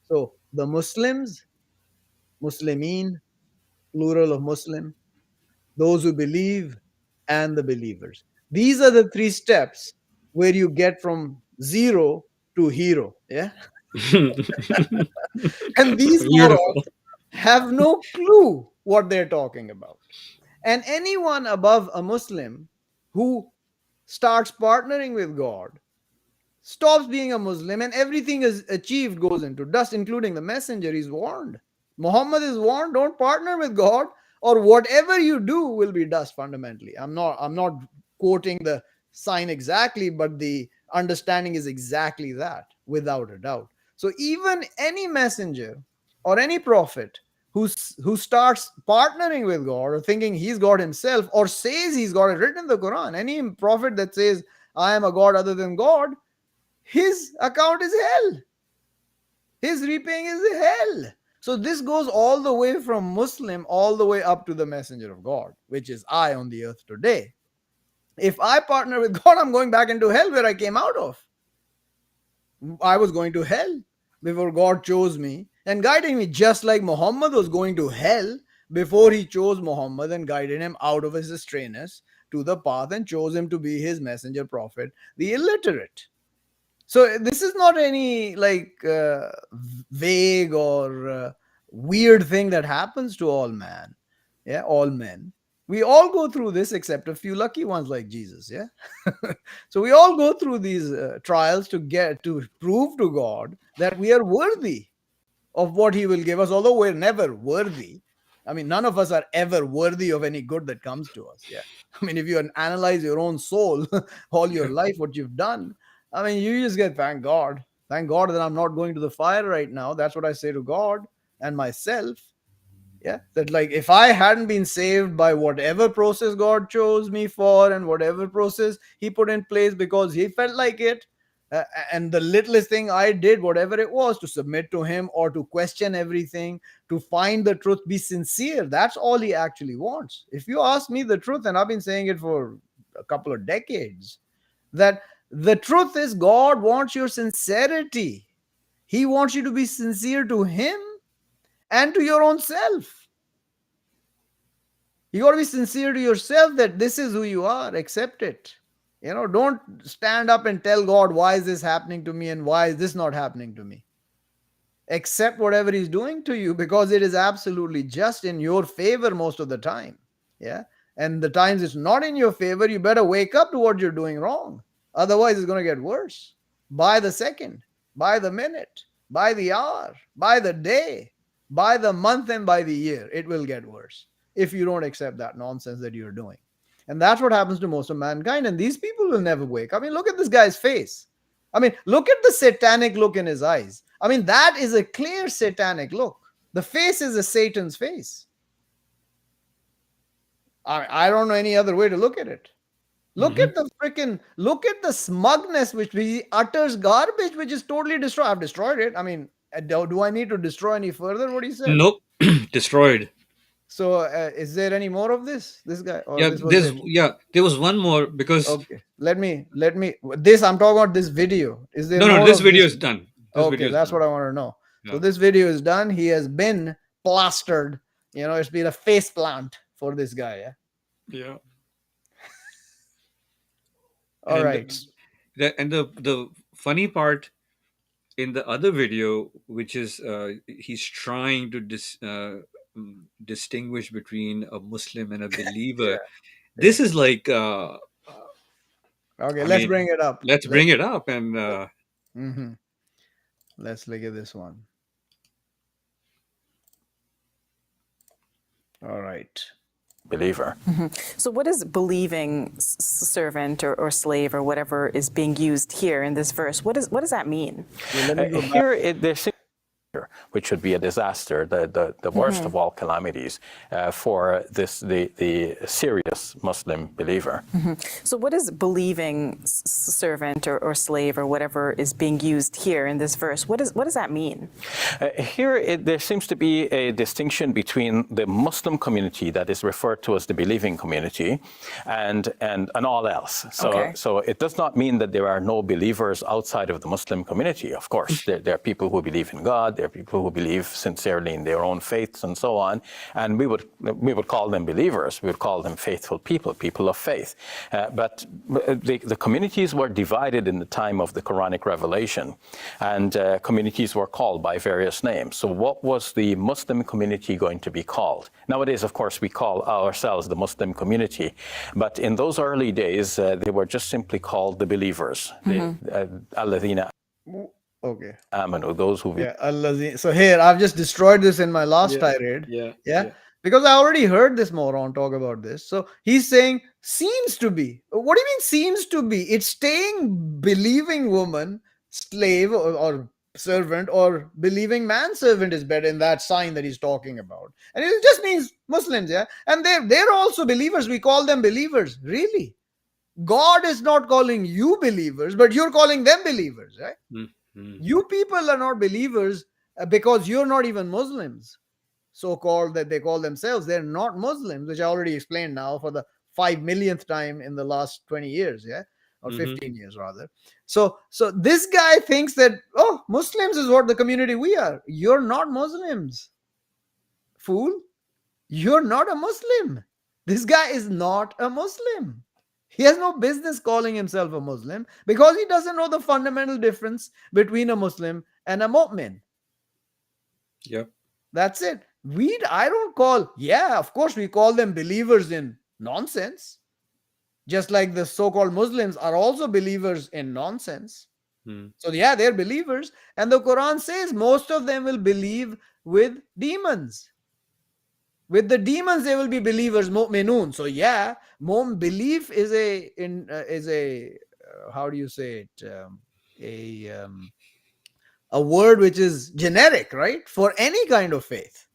So the Muslims, Muslimin, plural of Muslim, those who believe, and the believers. These are the three steps where you get from zero to hero. Yeah. And these Beautiful. morons have no clue what they're talking about. And anyone above a Muslim who starts partnering with God stops being a Muslim, and everything is achieved goes into dust, including the messenger. He's warned. Muhammad is warned, don't partner with God, or whatever you do will be dust fundamentally. I'm not quoting the sign exactly, but the understanding is exactly that, without a doubt. So even any messenger or any prophet who starts partnering with God or thinking he's God himself or says he's God, written in the Quran, any prophet that says I am a God other than God, his account is hell. His repaying is hell. So this goes all the way from Muslim all the way up to the messenger of God, which is I on the earth today. If I partner with God, I'm going back into hell where I came out of. I was going to hell before God chose me and guided me, just like Muhammad was going to hell before he chose Muhammad and guided him out of his estrangedness to the path and chose him to be his messenger prophet, the illiterate. So this is not any like vague or weird thing that happens to all man. Yeah, all men. We all go through this except a few lucky ones like Jesus. Yeah. So we all go through these trials to get to prove to God that we are worthy of what he will give us, although we're never worthy. I mean, none of us are ever worthy of any good that comes to us. Yeah. I mean, if you analyze your own soul, all your life, what you've done, I mean, you just get thank God. Thank God that I'm not going to the fire right now. That's what I say to God and myself. Yeah, that like if I hadn't been saved by whatever process God chose me for and whatever process he put in place because he felt like it, and the littlest thing I did, whatever it was, to submit to him or to question everything, to find the truth, be sincere, that's all he actually wants. If you ask me the truth, and I've been saying it for a couple of decades, that the truth is God wants your sincerity. He wants you to be sincere to him and to your own self. You got to be sincere to yourself that this is who you are. Accept it. Don't stand up and tell God, why is this happening to me and why is this not happening to me? Accept whatever he's doing to you because it is absolutely just in your favor most of the time. Yeah. And the times it's not in your favor, you better wake up to what you're doing wrong. Otherwise, it's going to get worse by the second, by the minute, by the hour, by the day, by the month, and by the year. It will get worse if you don't accept that nonsense that you're doing. And that's what happens to most of mankind. And these people will never wake. I mean, look at this guy's face. I mean, look at the satanic look in his eyes. I mean, that is a clear satanic look. The face is a Satan's face. I don't know any other way to look at it. Look at the smugness which he utters garbage, which is totally destroyed. I've destroyed it. I mean, do I need to destroy any further what he said? Nope. Destroyed. So, is there any more of this guy, or this was it? There was one more because Okay, let me. This I'm talking about this video. Is there no, more this of video this? is done. This Okay, video is that's done. what I want to know. So Yeah. this video is done. He has been plastered. It's been a face plant for this guy. Yeah. Yeah. All And right. the funny part in the other video, which is he's trying to distinguish between a Muslim and a believer. Yeah. This is like, Okay, I let's mean, bring it up. let's bring it up and Mhm. Let's look at this one. All right. believer. So, what is believing servant or slave or whatever is being used here in this verse? What does that mean? Yeah, let me go back. Here, there seems which would be a disaster, the worst of all calamities for the serious Muslim believer. So, what is believing servant or slave or whatever is being used here in this verse? What does that mean? Here, there seems to be a distinction between the Muslim community that is referred to as the believing community and all else. So it does not mean that there are no believers outside of the Muslim community. Of course, there are people who believe in God. There are people who believe sincerely in their own faiths and so on. And we would call them believers. We would call them faithful people of faith. But the communities were divided in the time of the Quranic revelation, and communities were called by various names. So what was the Muslim community going to be called? Nowadays, of course, we call ourselves the Muslim community. But in those early days, they were just simply called the believers. Alladhina Okay. amanu, those who Yeah. Allah. So here, I've just destroyed this in my last tirade. Yeah. Because I already heard this moron talk about this. So he's saying, seems to be. What do you mean, seems to be? It's staying believing woman, slave, or servant, or believing manservant is better in that sign that he's talking about. And it just means Muslims, yeah? And they're also believers. We call them believers. Really? God is not calling you believers, but you're calling them believers, right? mm, mm. You people are not believers because you're not even Muslims, so called, that they call themselves. They're not Muslims, which I already explained now for the 5 millionth time in the last 20 years, yeah, or Mm-hmm. 15 years rather. So this guy thinks that, oh, Muslims is what the community we are. You're not Muslims, fool. You're not a Muslim. This guy is not a Muslim. He has no business calling himself a Muslim because he doesn't know the fundamental difference between a Muslim and a mu'min. Yep. That's it. I don't call, yeah, of course, we call them believers in nonsense, just like the so called Muslims are also believers in nonsense. Mm. So, yeah, they're believers. And the Quran says most of them will believe with demons. With the demons, they will be believers, mu'minun. So, yeah, belief is a how do you say it? A a word which is generic, right? For any kind of faith.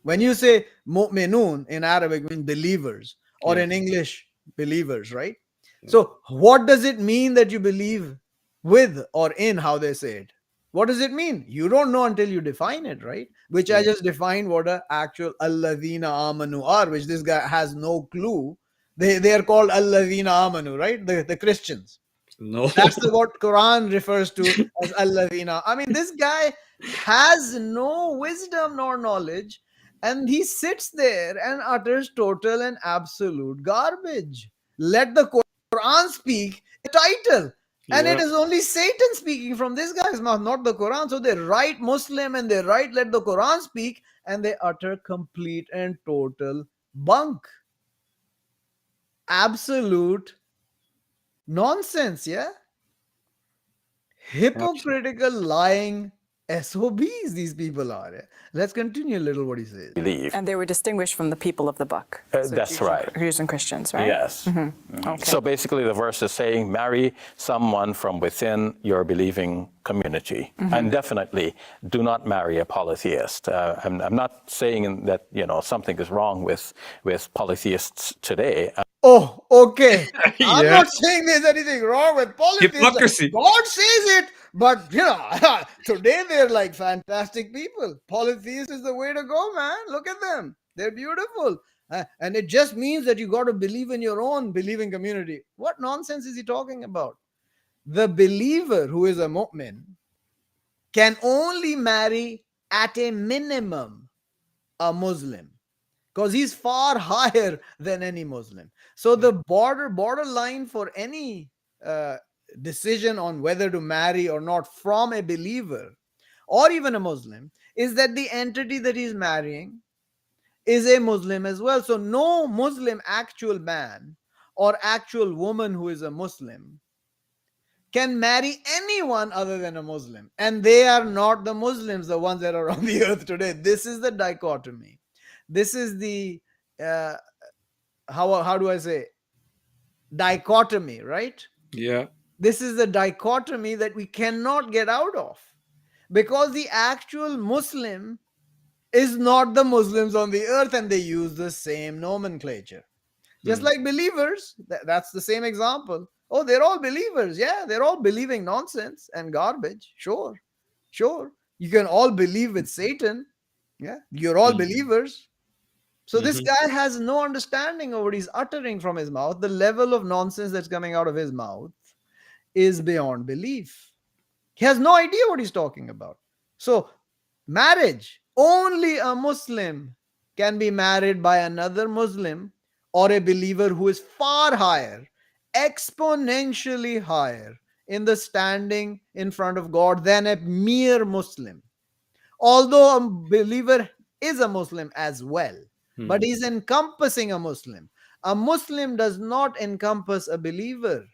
When you say mu'minun in Arabic, mean believers, or Yeah. in English, believers, right? Yeah. So, what does it mean that you believe with or in, how they say it? What does it mean? You don't know until you define it, right? Which I Yeah. just defined what a actual alladhina amanu are, which this guy has no clue. They are called alladhina amanu, right? The Christians. No. That's what Quran refers to as alladhina. I mean, this guy has no wisdom nor knowledge, and he sits there and utters total and absolute garbage. Let the Quran speak the title. And it Yeah. is only Satan speaking from this guy's mouth, not the Quran. So they write Muslim and they write let the Quran speak, and they utter complete and total bunk. Absolute nonsense, yeah? Absolutely. Hypocritical, lying SOBs, these people are. Let's continue a little what he says. Believe. And they were distinguished from the people of the book. So That's right. Jews and Christians, right? Yes. Okay. So basically, the verse is saying, marry someone from within your believing community, and definitely do not marry a polytheist. I'm not saying that something is wrong with polytheists today. Oh, okay. I'm Yeah. not saying there's anything wrong with politics. Hypocrisy. God says it, but today they're like fantastic people. Polytheist is the way to go, man. Look at them. They're beautiful. And it just means that you got to believe in your own believing community. What nonsense is he talking about? The believer who is a mu'min can only marry at a minimum a Muslim, because he's far higher than any Muslim. So the borderline for any decision on whether to marry or not from a believer or even a Muslim is that the entity that he's marrying is a Muslim as well. So no Muslim actual man or actual woman who is a Muslim can marry anyone other than a Muslim. And they are not the Muslims, the ones that are on the earth today. This is the dichotomy. This is the uh, how do I say, dichotomy, right? Yeah. This is the dichotomy that we cannot get out of, because the actual Muslim is not the Muslims on the earth, and they use the same nomenclature. Just Hmm. like believers, that's the same example. Oh, they're all believers. Yeah, they're all believing nonsense and garbage. Sure, sure. You can all believe with Satan. Yeah, you're all believers. So this Mm-hmm. guy has no understanding of what he's uttering from his mouth. The level of nonsense that's coming out of his mouth is beyond belief. He has no idea what he's talking about. So, marriage, only a Muslim can be married by another Muslim or a believer who is far higher, exponentially higher in the standing in front of God than a mere Muslim. Although a believer is a Muslim as well, Hmm. but he's encompassing a Muslim. A Muslim does not encompass a believer.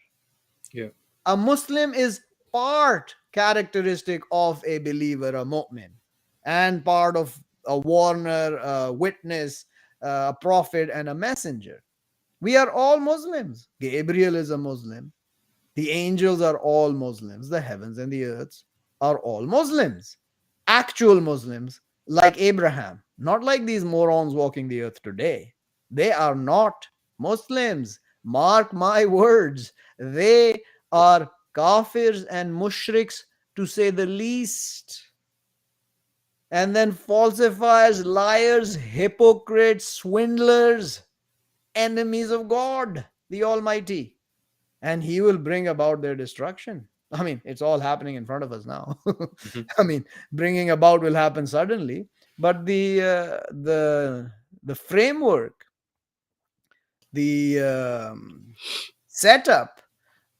Yeah. A Muslim is part characteristic of a believer, a mu'min, and part of a warner, a witness, a prophet, and a messenger. We are all Muslims. Gabriel is a Muslim. The angels are all Muslims. The heavens and the earths are all Muslims. Actual Muslims like Abraham, not like these morons walking the earth today. They are not Muslims. Mark my words. They are kafirs and mushriks, to say the least. and then falsifiers, liars, hypocrites, swindlers, enemies of God, the Almighty. And He will bring about their destruction. I mean, it's all happening in front of us now. Mhm. I mean, bringing about will happen suddenly, but the framework, the setup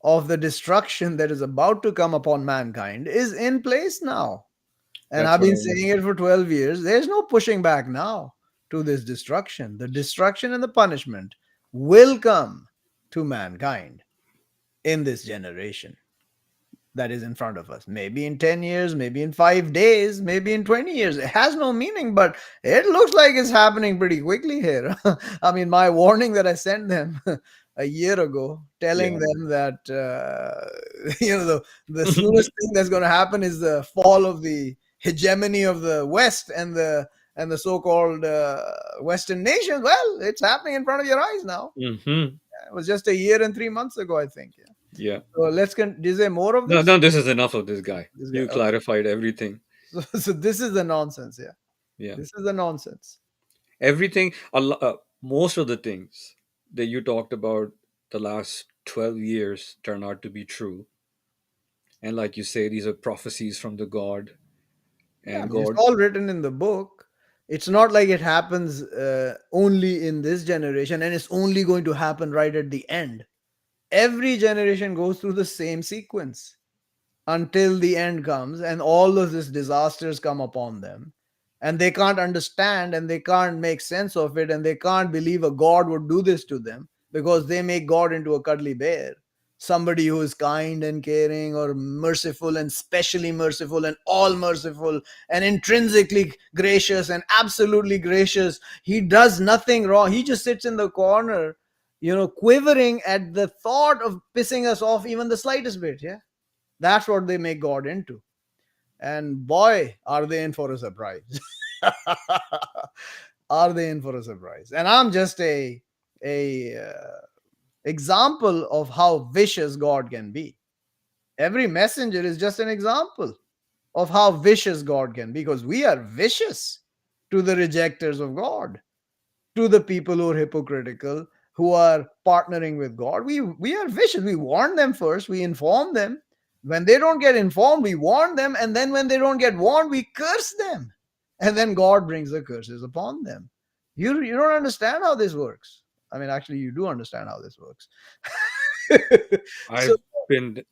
of the destruction that is about to come upon mankind is in place now. And That's I've what I been was. saying it for 12 years. There's no pushing back now to this destruction. The destruction and the punishment will come to mankind in this generation that is in front of us. Maybe in 10 years, maybe in 5 days, maybe in 20 years. It has no meaning, but it looks like it's happening pretty quickly here. I mean, my warning that I sent them a year ago, telling Yeah. them that, the soonest thing that's going to happen is the fall of the hegemony of the West and the so-called Western nations. Well, it's happening in front of your eyes now. Hmm. It was just a year and 3 months ago, I think. Yeah. Yeah. So is there more of No, this? no, this is enough of this guy. This guy. You Okay. clarified everything. So this is the nonsense. Yeah. Yeah. This is the nonsense. Everything, most of the things that you talked about the last 12 years turn out to be true. And like you say, these are prophecies from the God. Yeah. I And mean, it's God, all written in the book. It's not like it happens only in this generation and it's only going to happen right at the end. Every generation goes through the same sequence until the end comes and all of these disasters come upon them, and they can't understand and they can't make sense of it and they can't believe a god would do this to them because they make God into a cuddly bear, somebody who is kind and caring or merciful and specially merciful and all merciful and intrinsically gracious and absolutely gracious. He does nothing wrong, he just sits in the corner, quivering at the thought of pissing us off even the slightest bit. Yeah, that's what they make God into. And boy, are they in for a surprise. Are they in for a surprise? And I'm just a example of how vicious God can be. Every messenger is just an example of how vicious God can be, because we are vicious to the rejectors of God, to the people who are hypocritical, who are partnering with God. We are vicious. We warn them first, we inform them. When they don't get informed, we warn them, and then when they don't get warned, we curse them. And then God brings the curses upon them. You don't understand how this works. I mean, actually, you do understand how this works. So I've been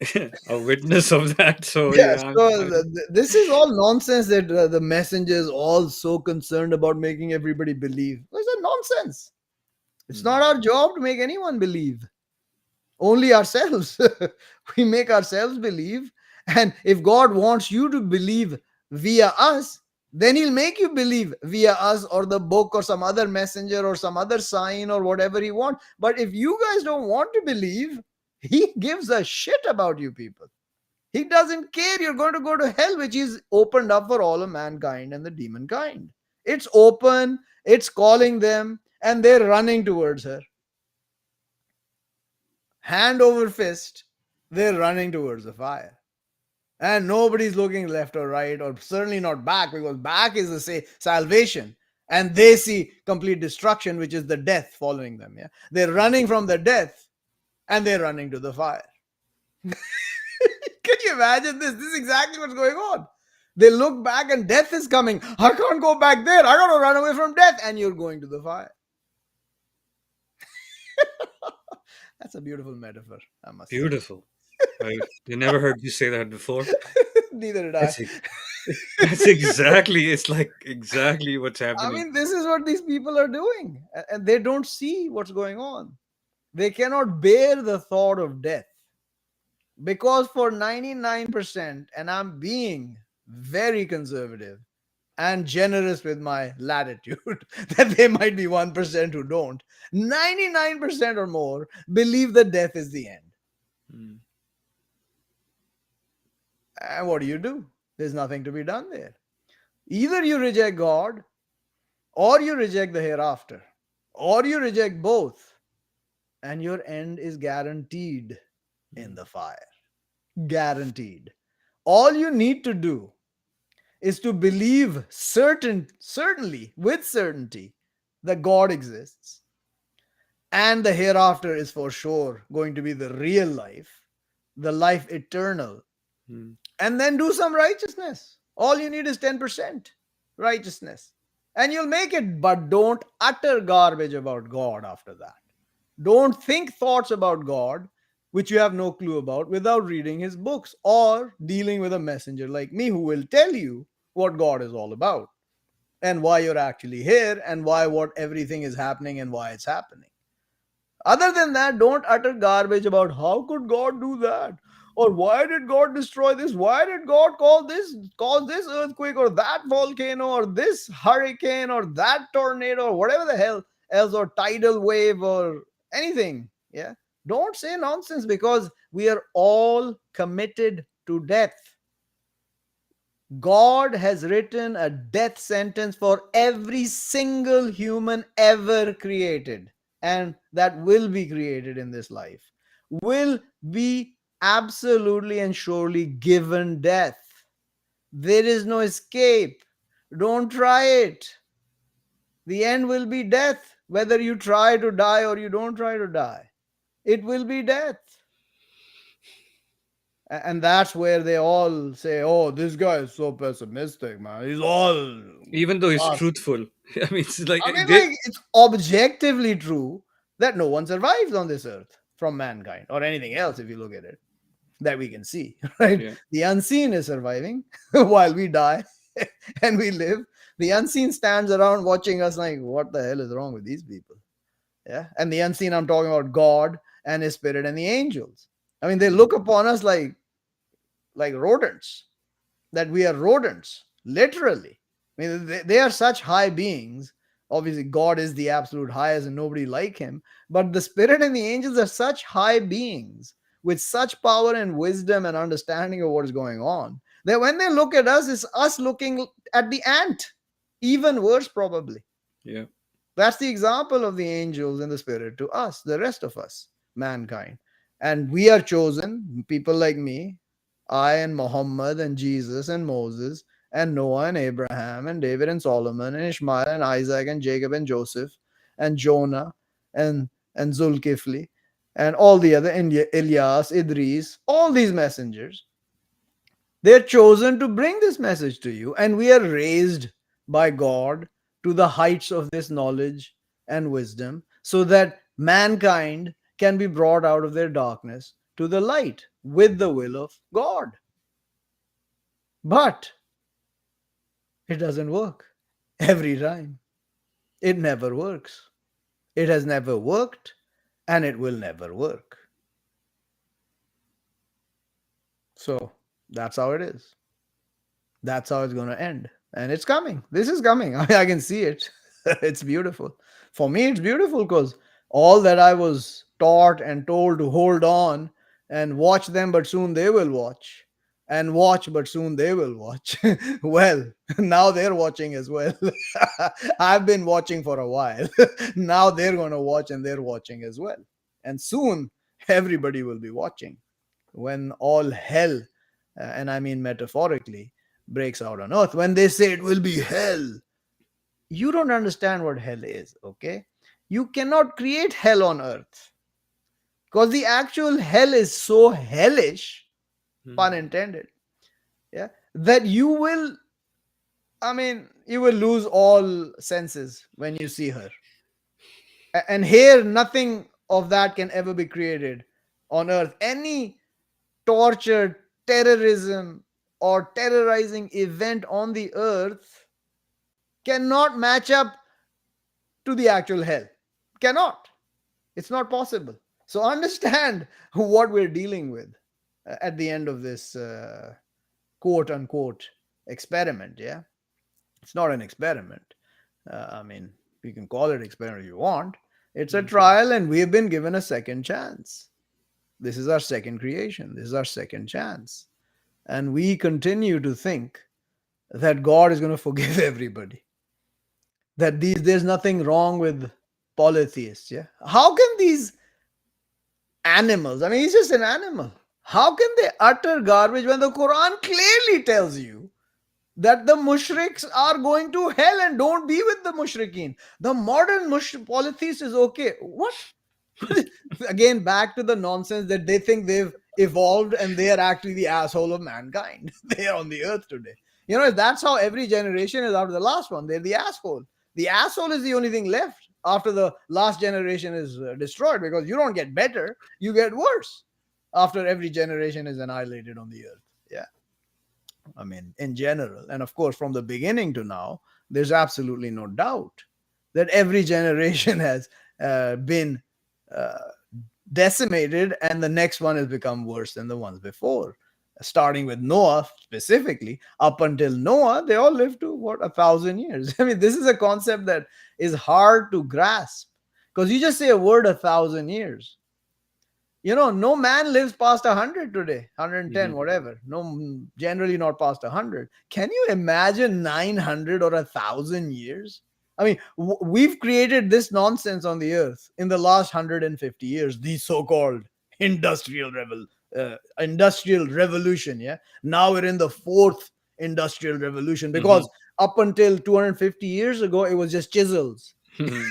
a witness of that. So yeah, yeah, so this is all nonsense that the messengers all so concerned about making everybody believe. It's a nonsense. It's not Mm. our job to make anyone believe, only ourselves. We make ourselves believe. And if God wants you to believe via us, then He'll make you believe via us or the book or some other messenger or some other sign or whatever He wants. But if you guys don't want to believe, He gives a shit about you people. He doesn't care. You're going to go to hell, which is opened up for all of mankind and the demon kind. It's open, it's calling them, and they're running towards her. Hand over fist, they're running towards the fire. And nobody's looking left or right, or certainly not back, because back is the salvation. And they see complete destruction, which is the death following them. Yeah, they're running from the death and they're running to the fire. Can you imagine this? This is exactly what's going on. They look back and death is coming. I can't go back there. I got to run away from death. And you're going to the fire. That's a beautiful metaphor, I must say. Beautiful. I never heard you say that before. Neither did I. That's that's exactly. It's like exactly what's I happening. mean, this is what these people are doing. And they don't see what's going on. They cannot bear the thought of death. Because for 99%, and I'm being very conservative and generous with my latitude, that there might be 1% who don't. 99% or more believe that death is the end. Mm. And what do? There's nothing to be done there. Either you reject God, or you reject the hereafter, or you reject both, and your end is guaranteed in Mm. the fire. Guaranteed. All you need to do is to believe certainly, with certainty, that God exists and the hereafter is for sure going to be the real life, the life eternal, Mm. and then do some righteousness. All you need is 10% righteousness, and you'll make it. But don't utter garbage about God after that. Don't think thoughts about God which you have no clue about without reading his books or dealing with a messenger like me who will tell you what God is all about and why you're actually here and why what everything is happening and why it's happening. Other than that, don't utter garbage about how could God do that? Or why did God destroy this? Why did God cause this earthquake or that volcano or this hurricane or that tornado or whatever the hell else or tidal wave or anything? Yeah. Don't say nonsense because we are all committed to death. God has written a death sentence for every single human ever created and that will be created in this life, will be absolutely and surely given death. There is no escape. Don't try it. The end will be death, whether you try to die or you don't try to die. It will be death. And that's where they all say, oh, this guy is so pessimistic, man. He's all Even though he's glass. truthful. I mean, it's like I mean, they, like, it's objectively true that no one survives on this earth from mankind or anything else, if you look at it, that we can see, right? yeah, The unseen is surviving while we die and we live. The unseen stands around watching us like, what the hell is wrong with these people? Yeah. And the unseen, I'm talking about God and his spirit and the angels. I mean, they look upon us like rodents, that we are rodents, literally. I mean, they are such high beings. Obviously, God is the absolute highest and nobody like him. But the spirit and the angels are such high beings with such power and wisdom and understanding of what is going on that when they look at us, it's us looking at the ant. Even worse, probably. yeah. That's the example of the angels and the spirit to us, the rest of us, mankind. And we are chosen, people like me, I and Muhammad and Jesus and Moses and Noah and Abraham and David and Solomon and Ishmael and Isaac and Jacob and Joseph and Jonah and Zulkifli and all the other Ilyas, Idris, all these messengers. They're chosen to bring this message to you, and we are raised by God to the heights of this knowledge and wisdom so that mankind can be brought out of their darkness to the light with the will of God. But it doesn't work every time. It never works. It has never worked, and it will never work. So that's how it is. That's how it's going to end. And it's coming. This is coming. I can see it. It's beautiful. For me, it's beautiful because all that I was taught and told to hold on and watch them, but soon they will watch. And watch, but soon they will watch. Well, now they're watching as well. I've been watching for a while. Now they're going to watch and they're watching as well. And soon everybody will be watching when all hell, and I mean metaphorically, breaks out on earth. When they say it will be hell, you don't understand what hell is, okay? You cannot create hell on earth because the actual hell is so hellish, Mm. pun intended, yeah, that you will lose all senses when you see her. And here, nothing of that can ever be created on earth. Any torture, terrorism, or terrorizing event on the earth cannot match up to the actual hell. Cannot. It's not possible. So understand what we're dealing with at the end of this quote unquote experiment. Yeah. It's not an experiment. You can call it experiment if you want. It's a Mm. trial, and we have been given a second chance. This is our second creation. This is our second chance. And we continue to think that God is going to forgive everybody. That there's nothing wrong with polytheists. Yeah. How can these animals, I mean, he's just an animal. How can they utter garbage when the Quran clearly tells you that the mushriks are going to hell and don't be with the mushrikeen. The modern polytheist is okay. What? Again, back to the nonsense that they think they've evolved and they are actually the asshole of mankind. They are on the earth today. That's how every generation is after the last one. They're the asshole. The asshole is the only thing left after the last generation is destroyed, because you don't get better, you get worse after every generation is annihilated on the earth. Yeah. I mean, in general. And of course, from the beginning to now, there's absolutely no doubt that every generation has been uh, decimated, and the next one has become worse than the ones before. Starting with Noah specifically, up until Noah, they all lived to what, 1,000 years. I mean, this is a concept that is hard to grasp, because you just say a word 1,000 years. No man lives past 100 today, 110, Mhm. whatever. No, generally not past 100. Can you imagine 900 or 1,000 years? I mean, we've created this nonsense on the earth in the last 150 years, the so-called industrial revolution. Yeah. Now we're in the fourth industrial revolution, because Mhm. up until 250 years ago, it was just chisels. Mhm.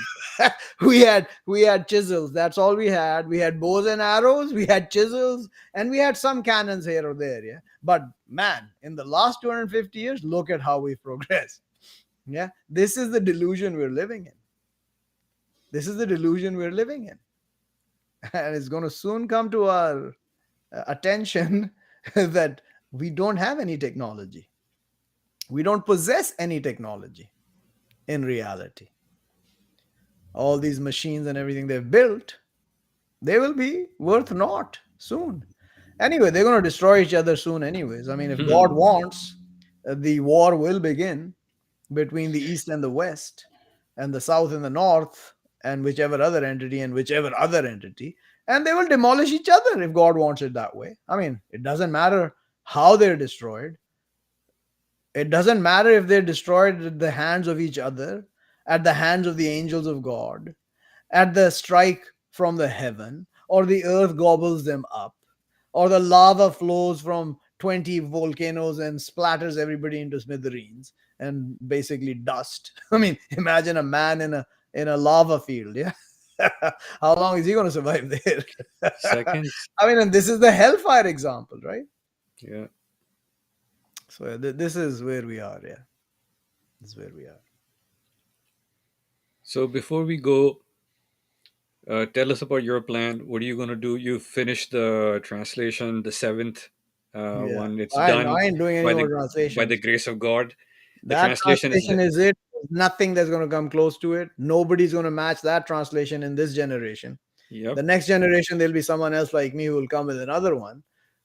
We had chisels. That's all we had. We had bows and arrows, we had chisels, and we had some cannons here or there. Yeah. But man, in the last 250 years, look at how we've progressed. Yeah. This is the delusion we're living in. This is the delusion we're living in. And it's going to soon come to our attention that we don't have any technology. We don't possess any technology in reality. All these machines and everything they've built, they will be worth naught soon. Anyway, they're going to destroy each other soon, anyways. I mean, if God Mhm. wants, the war will begin between the East and the West, and the South and the North, and whichever other entity and whichever other entity, and they will demolish each other if God wants it that way. I mean, it doesn't matter how they're destroyed. It doesn't matter if they're destroyed at the hands of each other, at the hands of the angels of God, at the strike from the heaven, or the earth gobbles them up, or the lava flows from 20 volcanoes and splatters everybody into smithereens and basically dust. I mean, imagine a man in a lava field. Yeah. How long is he going to survive there? Seconds. I mean, and this is the hellfire example, right? Yeah. So this is where we are. Yeah. This is where we are. So before we go, tell us about your plan. What are you going to do? You finished the translation, the seventh Yeah. one. It's I done ain't doing any by more the translations. grace of God. The That translation is translation is it. There's nothing that's going to come close to it. Nobody's going to match that translation in this generation. yep. The next generation, there'll be someone else like me who will come with another one,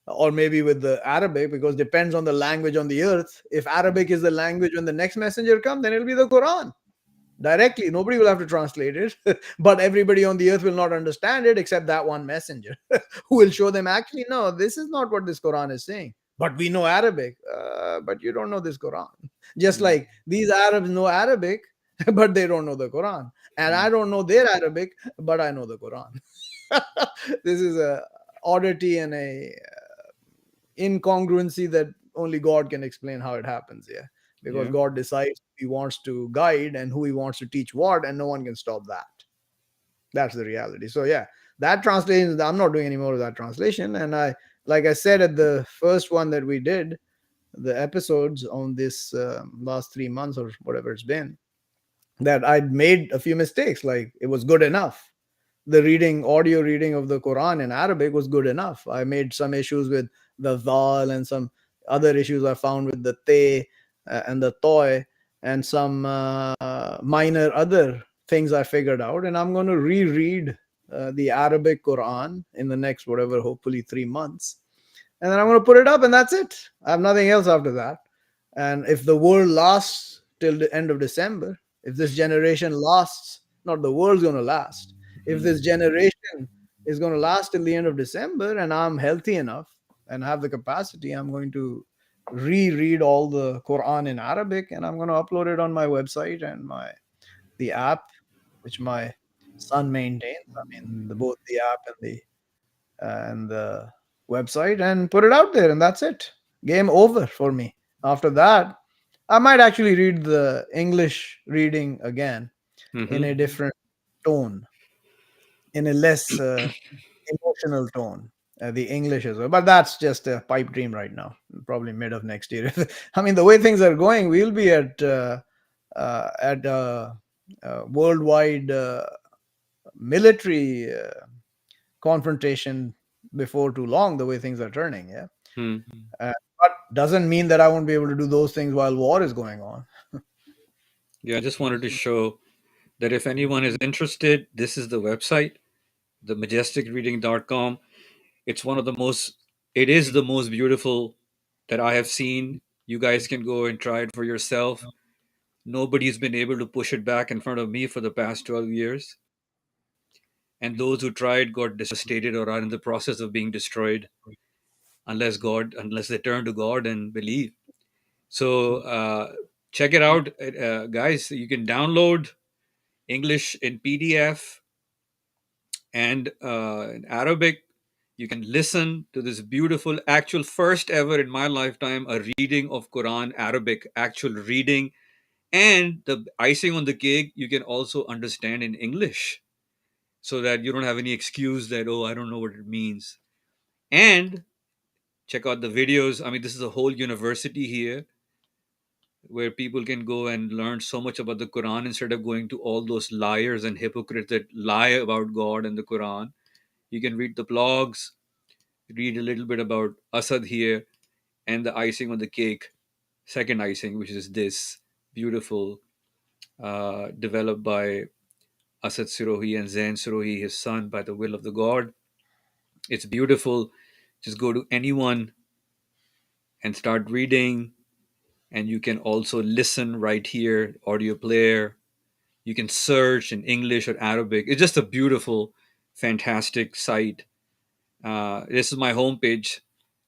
or maybe with the Arabic, because depends on the language on the earth. If Arabic is the language when the next messenger comes, then it'll be the Quran directly. Nobody will have to translate it, but everybody on the earth will not understand it except that one messenger who will show them, actually, no, this is not what this Quran is saying. But we know Arabic, but you don't know this Quran. Just Mm, like these Arabs know Arabic, but they don't know the Quran. And I mm, don't know their Arabic, but I know the Quran. This is a oddity and a incongruency that only God can explain how it happens. Yeah, because yeah. God decides who He wants to guide and who He wants to teach what, and no one can stop that. That's the reality. So yeah, that translation, I'm not doing any more of that translation. And like I said at the first one that we did, the episodes on this last 3 months or whatever it's been, that I'd made a few mistakes. Like, it was good enough. The audio reading of the Quran in Arabic was good enough. I made some issues with the Zal, and some other issues I found with the Te and the Toy, and some minor other things I figured out. And I'm going to reread the Arabic Quran in the next, whatever, hopefully 3 months. And then I'm going to put it up, and that's it. I have nothing else after that. And if the world lasts till the end of December, if this generation lasts, not the world's going to last. If Mhm. this generation is going to last till the end of December, and I'm healthy enough and have the capacity, I'm going to reread all the Quran in Arabic, and I'm going to upload it on my website and the app which my son maintains. I mean, both the app and the website, and put it out there, and that's it. Game over for me. After that, I might actually read the English reading again in Mm-hmm. a different tone, in a less emotional tone. The English as well, but that's just a pipe dream right now. Probably mid of next year. I mean, the way things are going, we'll be at worldwide military confrontation before too long. The way things are turning, yeah. Hmm. But doesn't mean that I won't be able to do those things while war is going on. Yeah, I just wanted to show that if anyone is interested, this is the website, themajesticreading.com. It's one of the most, it is the most beautiful that I have seen. You guys can go and try it for yourself. Nobody's been able to push it back in front of me for the past 12 years. And those who tried got devastated or are in the process of being destroyed unless they turn to God and believe. So check it out, guys. You can download English in PDF and in Arabic. You can listen to this beautiful, actual first ever in my lifetime, a reading of Quran Arabic, actual reading. And the icing on the cake, you can also understand in English so that you don't have any excuse that, oh, I don't know what it means. And check out the videos. I mean, this is a whole university here where people can go and learn so much about the Quran instead of going to all those liars and hypocrites that lie about God and the Quran. You can read the blogs, read a little bit about Asad here, and the icing on the cake, second icing, which is this beautiful, developed by Asad Sirohi and Zain Sirohi, his son, by the will of the God. It's beautiful. Just go to anyone and start reading, and you can also listen right here, audio player. You can search in English or Arabic. It's just a beautiful, fantastic site. This is my homepage,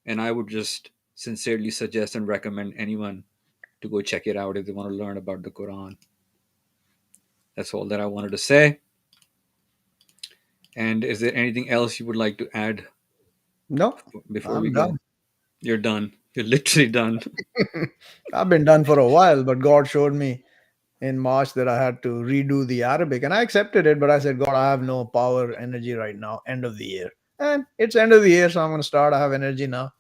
and I would just sincerely suggest and recommend anyone to go check it out if they want to learn about the Quran. That's all that I wanted to say. And is there anything else you would like to add No, before we I'm go? done. You're done. You're literally done. I've been done for a while, but God showed me in March that I had to redo the Arabic, and I accepted it. But I said, God, I have no power, energy right now. End of the year, and it's end of the year, so I'm going to start. I have energy now,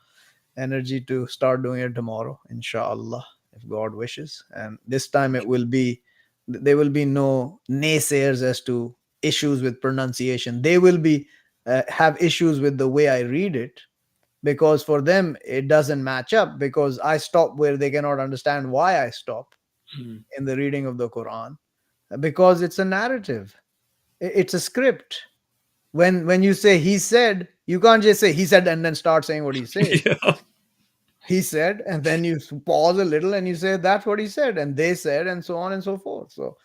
energy to start doing it tomorrow, inshallah, if God wishes. And this time it will be, there will be no naysayers as to issues with pronunciation. They will be have issues with the way I read it, because for them it doesn't match up, because I stop where they cannot understand why I stop Mm. in the reading of the Quran, because it's a narrative, it's a script. When you say he said, you can't just say he said and then start saying what he says. Yeah. He said, and then you pause a little and you say that's what he said, and they said, and so on and so forth. So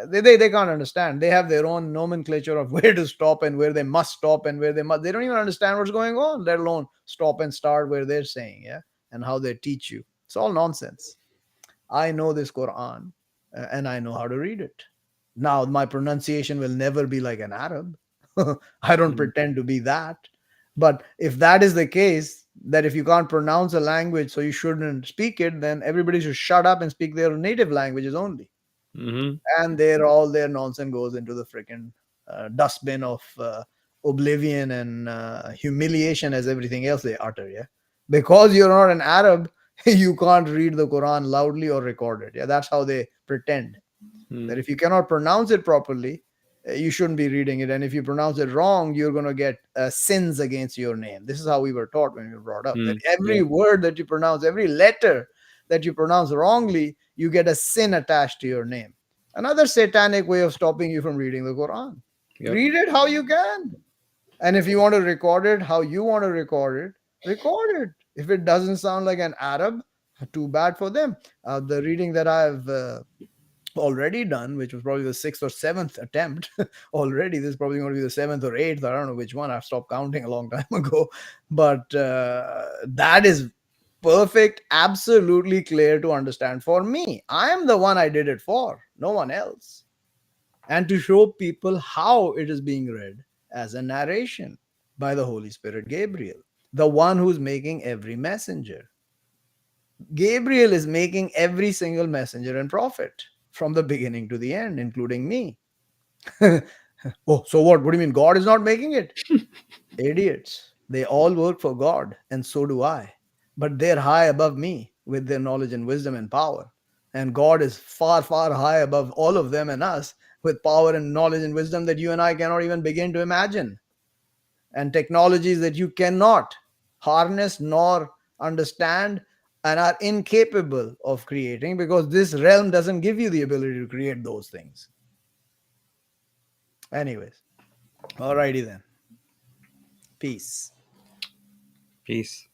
they can't understand. They have their own nomenclature of where to stop and where they must stop and where they must. They don't even understand what's going on, let alone stop and start where they're saying, yeah, and how they teach you. It's all nonsense. I know this Quran, and I know how to read it. Now, my pronunciation will never be like an Arab. I don't Mm. pretend to be that. But if that is the case, that if you can't pronounce a language, so you shouldn't speak it, then everybody should shut up and speak their native languages only. Mm-hmm. And all their nonsense goes into the freaking dustbin of oblivion and humiliation as everything else they utter. Yeah, because you're not an Arab, you can't read the Quran loudly or record it. Yeah, that's how they pretend that Mm. if you cannot pronounce it properly, you shouldn't be reading it. And if you pronounce it wrong, you're going to get sins against your name. This is how we were taught when we were brought up, that Mm. every Yep. word that you pronounce, every letter that you pronounce wrongly, you get a sin attached to your name. Another satanic way of stopping you from reading the Quran. Yep. Read it how you can. And if you want to record it how you want to record it, record it. If it doesn't sound like an Arab, too bad for them. The reading that I've already done, which was probably the sixth or seventh attempt already. This is probably going to be the seventh or eighth. I don't know which one. I've stopped counting a long time ago. But that is perfect, absolutely clear to understand for me. I am the one I did it for, no one else. And to show people how it is being read as a narration by the Holy Spirit Gabriel, the one who's making every messenger. Gabriel is making every single messenger and prophet from the beginning to the end, including me. Oh, so what? What do you mean? God is not making it? Idiots. They all work for God, and so do I. But they're high above me with their knowledge and wisdom and power. And God is far, far high above all of them and us with power and knowledge and wisdom that you and I cannot even begin to imagine. And technologies that you cannot harness nor understand and are incapable of creating, because this realm doesn't give you the ability to create those things. Anyways, alrighty then. Peace. Peace.